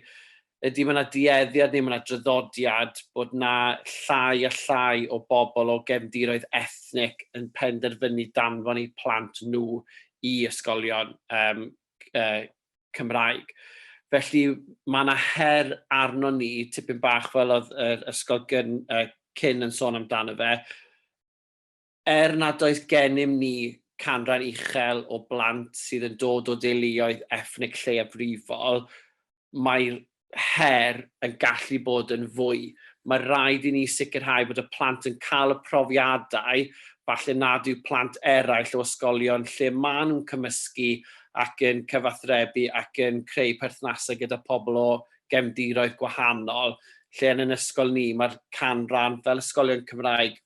ydy mae yna dueddiad neu mae yna draddodiad bod yna llai a llai o bobl o gefndiroedd ethnic yn penderfynu danfon eu plant nhw i ysgolion Cymraeg. Felly mae yna her arno ni, tipyn bach fel oedd yr ysgol cyn yn sôn amdano fe, nad oes gennym ni canran uchel o blant sydd yn dod o deuluoedd ethnic lleiafrifol, mae'r her yn gallu bod yn fwy. Mae rhaid i ni sicrhau bod y plant yn cael y profiadau, falle nad yw plant eraill o ysgolion lle maen nhw'n cymysgu ac yn cyfathrebu ac yn creu perthnasau gyda pobl o gefndiroedd gwahanol, lle yn yn ysgol ni mae'r canran fel ysgolion Cymraeg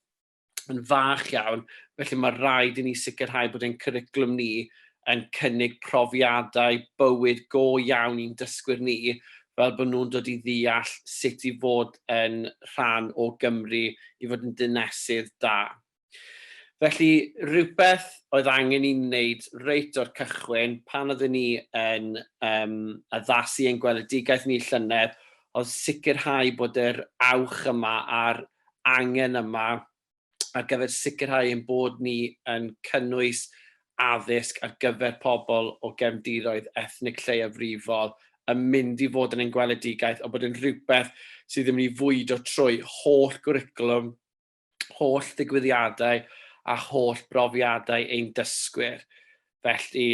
yn fach iawn, felly mae rhaid i ni sicrhau bod ein cwricwlwm ni yn cynnig profiadau bywyd go iawn i'n dysgwyr ni, fel bod nhw'n dod i ddeall sut i fod yn rhan o Gymru i fod yn dinesydd da. Felly rhywbeth oedd angen i'n wneud reit o'r cychwyn pan oedden ni yn addasu ein gweledigaeth ni llynedd oedd sicrhau bod yr awch yma a'r angen yma ar gyfer sicrhau ein bod ni yn cynnwys addysg ar gyfer pobl o gefndiroedd ethnic lleiafrifol yn mynd i fod yn ein gweledigaeth o bod yn rhywbeth sydd yn mynd i fwydo trwy holl gwricwlwm, holl ddigwyddiadau a holl brofiadau ein dysgwyr. Felly,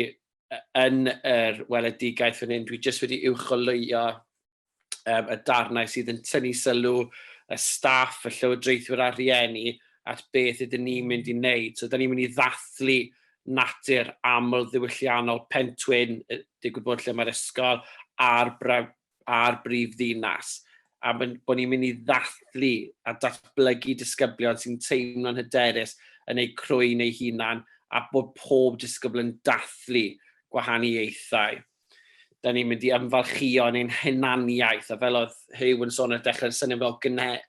yn yr weledigaeth fan hyn, dwi jyst wedi uwcholeuo y darnau sydd yn tynnu sylw y staff, y llywodraethwyr a rhieni at beth ydyn ni'n mynd i wneud. So, da ni'n mynd i ddathlu natur aml ddiwylliannol Pentwyn, digwydd bod lle mae'r ysgol, a'r brif ddinas. A bod ni'n mynd i ddathlu a datblygu disgyblion sy'n teimlo'n hyderus yn eu crwyn eu hunan a bod pob disgybl yn dathlu gwahaniaethau. Da ni'n mynd i ymfalchio yn ein hunaniaeth, a fel oedd Huw yn sôn ar dechrau'n synnu fel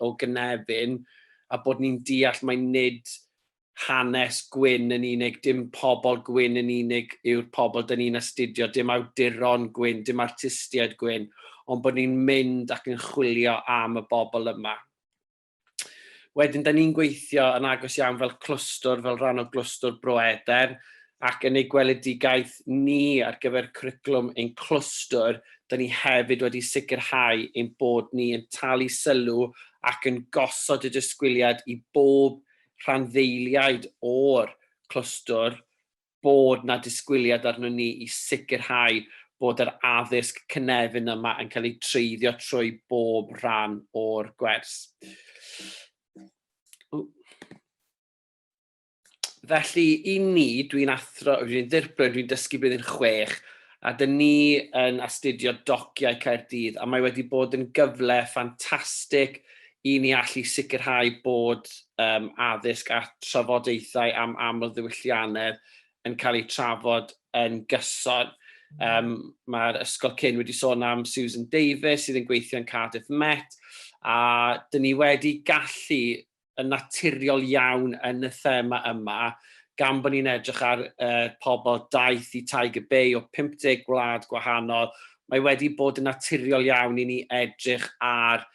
o gynefin, a bod ni'n deall mai nid hanes gwyn yn unig, dim pobl gwyn yn unig yw'r pobl dyn ni'n astudio, dim awduron gwyn, dim artistiaid gwyn, ond bod ni'n mynd ac yn chwilio am y bobl yma. Wedyn, da ni'n gweithio yn agos iawn fel clwstwr, fel rhan o glwstwr Bro Eden, ac yn ei gweledigaeth ni ar gyfer cwricwlwm ein clwstwr, da ni hefyd wedi sicrhau ein bod ni yn talu sylw ac yn gosod y disgwyliad i bob rhanddeiliaid o'r clwstwr bod na disgwyliad arno ni i sicrhau bod yr addysg cynefin yma yn cael ei treiddio trwy bob rhan o'r gwers. Felly, i ni, dwi'n ddirprwy, dwi'n dysgu blwyddyn 6, a dyn ni yn astudio dociau Caerdydd, a mae wedi bod yn gyfle ffantastig i ni allu sicrhau bod addysg a trafodaethau am aml ddiwylliannedd yn cael ei trafod yn gyson. Mae'r ysgol cyn wedi sôn am Susan Davies sydd yn gweithio yn Cardiff Met, a dyn ni wedi gallu yn naturiol iawn yn y thema yma, gan bod ni'n edrych ar pobl daith i Tiger Bay o 50 gwlad gwahanol, mae wedi bod yn naturiol iawn i ni edrych ar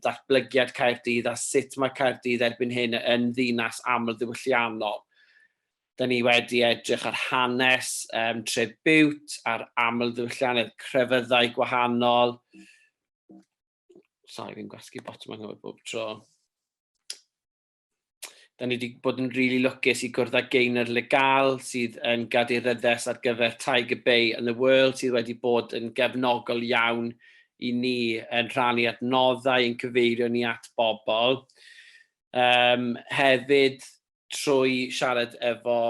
datblygiad Caerdydd a sut mae Caerdydd erbyn hyn yn ddinas aml ddiwylliannol. Da ni wedi edrych ar hanes tribute, ar aml ddiwylliannol, crefyddau gwahanol. Sorry, fi'n gwasgu botwm yng Nghymru bob tro. Da ni wedi bod yn rili lwcus i gwrdd â Gaynor Legal sydd yn gadeiryddus ar gyfer Tiger Bay in the World sydd wedi bod yn gefnogol iawn i ni yn rhannu adnoddau yn cyfeirio ni at bobl. Hefyd trwy siarad efo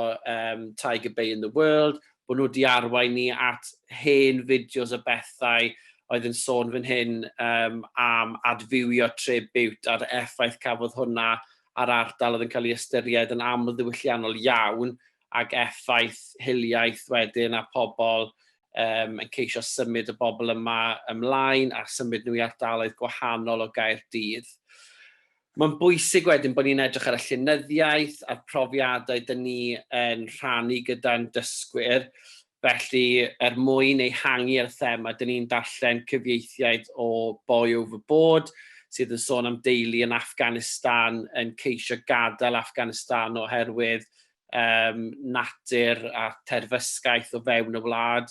Tiger Bay in the World, bod nhw wedi arwain ni at hen fideos o bethau oedd yn sôn fan hyn am adfywio tribute a'r effaith cafodd hwnna ar ardal oedd yn cael ei ystyried yn aml ddiwylliannol iawn ac effaith hiliaeth wedyn a pobl yn ceisio symud y bobl yma ymlaen a symud nhw i ardaloedd gwahanol o Gaerdydd. Mae'n bwysig wedyn bod ni'n edrych ar y llenyddiaeth a'r profiadau dyn ni yn rhannu gyda'n dysgwyr. Felly, mwyn ehangu ar y thema, dyn ni'n darllen cyfieithiad o Boy Overboard, sydd yn sôn am deulu yn Afghanistan yn ceisio gadael Afghanistan oherwydd natur a terfysgaeth o fewn y wlad.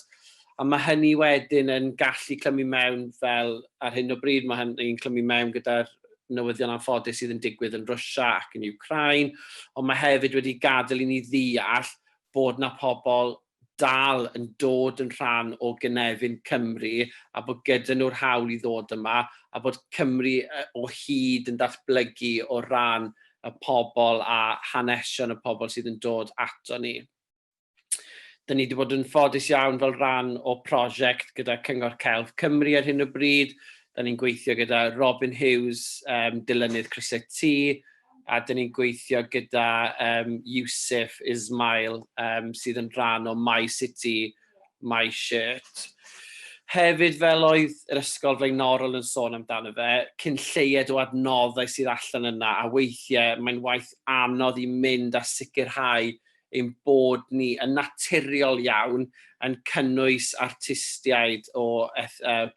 A mae hynny wedyn yn gallu clymu mewn fel, ar hyn o bryd mae hynny'n clymu mewn gyda'r newyddion anffodus sydd yn digwydd yn Rwsia ac yn Ukraine, ond mae hefyd wedi gadael i ni ddeall bod na pobl dal yn dod yn rhan o gynefin Cymru a bod gyda nhw'r hawl i ddod yma a bod Cymru o hyd yn datblygu o ran y pobl a hanesion y pobl sydd yn dod ato ni. Dyn ni wedi bod yn ffodus iawn fel rhan o prosiect gyda Cyngor Celf Cymru ar hyn o bryd. Dyn ni'n gweithio gyda Robin Hughes, dilynydd Crysau T, a dyn ni'n gweithio gyda Yusuf Ismail, sydd yn rhan o My City, My Shirt. Hefyd, fel oedd yr ysgol flaenorol yn sôn amdano fe, cyn lleied o adnoddau sydd allan yna, a weithiau mae'n waith anodd i mynd a sicrhau ein bod ni yn naturiol iawn yn cynnwys artistiaid o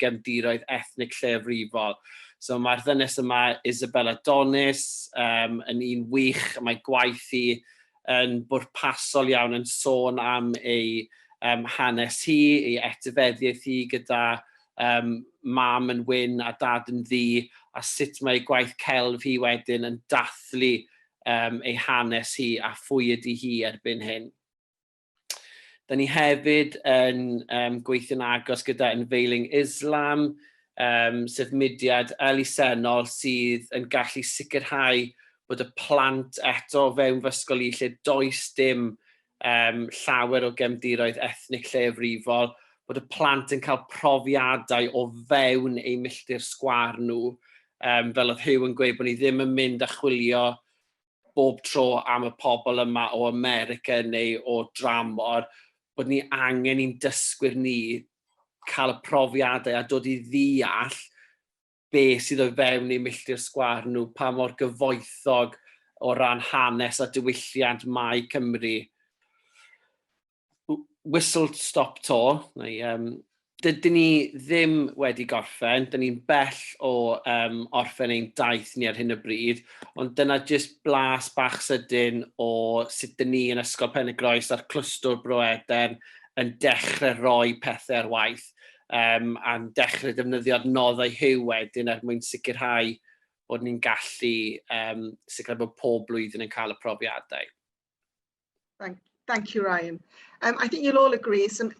gefndiroedd ethnic llefrifol. So mae'r ddynes yma, Isabella Donis, yn un wych, mae gwaith hi yn bwrpasol iawn yn sôn am ei hanes hi, ei etifeddiaeth hi gyda mam yn wyn a dad yn ddu, a sut mae gwaith celf hi wedyn yn dathlu ei hanes hi a phwy ydy hi erbyn hyn. Da ni hefyd yn gweithio'n agos gyda Unveiling Islam, sef mudiad elusennol sydd yn gallu sicrhau bod y plant eto fewn fy ysgol i lle does dim llawer o gefndiroedd ethnic llefrifol, bod y plant yn cael profiadau o fewn eu milltir sgwar nhw, fel oedd Huw yn gweud bod ni ddim yn mynd a chwilio bob tro am y pobl yma o America neu o dramor, bod ni angen i'n dysgwyr ni cael y profiadau a dod i ddeall be sydd o fewn eu milltir sgwar nhw, pa mor gyfoethog o ran hanes a diwylliant mae Cymru. Whistle stop tour, dydyn ni ddim wedi gorffen, dyn ni'n bell o orffen ein daith ni ar hyn o bryd, ond dyna jyst blas bach sydyn o sut dyn ni yn Ysgol Penygroes a'r clwstwr Bro Edern yn dechrau rhoi pethau ar waith, a'n dechrau defnyddio adnoddau Huw wedyn er mwyn sicrhau bod ni'n gallu sicrhau bod pob blwyddyn yn cael y profiadau.
Thank you, Ryan. I think you'll all agree some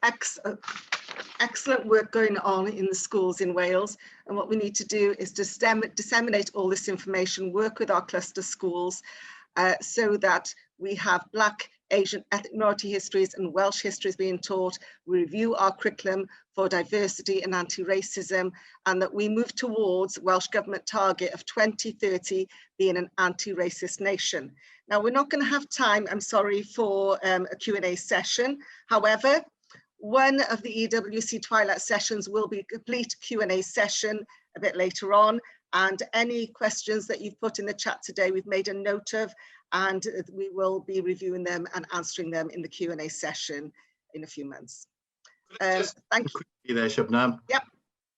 excellent work going on in the schools in Wales, and what we need to do is disseminate all this information, work with our cluster schools so that we have Black, Asian, ethnic minority histories and Welsh histories being taught. We review our curriculum for diversity and anti-racism, and that we move towards Welsh Government target of 2030 being an anti-racist nation. Now, we're not going to have time, I'm sorry, for a Q&A session. However, one of the EWC Twilight sessions will be a complete Q&A session a bit later on, and any questions that you've put in the chat today, we've made a note of, and we will be reviewing them and answering them in the Q&A session in a few months. Thank
you there, Shubnam.
Yep.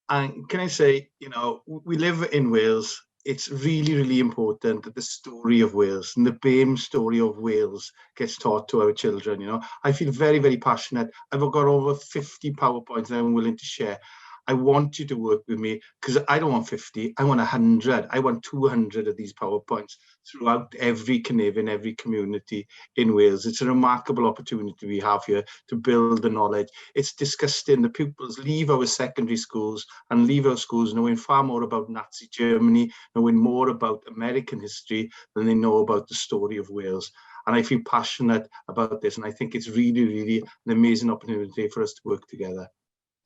And can I say, you know, we live in Wales. It's really, really important that the story of Wales and the BAME story of Wales gets taught to our children. You know, I feel very, very passionate. I've got over 50 PowerPoints that I'm willing to share. I want you to work with me because I don't want 50, I want 100. I want 200 of these PowerPoints throughout every Cynefin, every community in Wales. It's a remarkable opportunity we have here to build the knowledge. It's disgusting. The pupils leave our secondary schools and leave our schools knowing far more about Nazi Germany, knowing more about American history than they know about the story of Wales. And I feel passionate about this. And I think it's really, really an amazing opportunity for us to work together.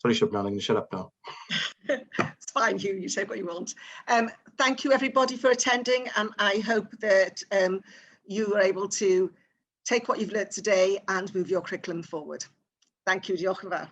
Sorry, Shubnam, I'm going to shut up now.
It's fine, Hugh, you take what you want. Thank you, everybody, for attending, and I hope that you are able to take what you've learned today and move your curriculum forward. Thank you, diolch yn fawr.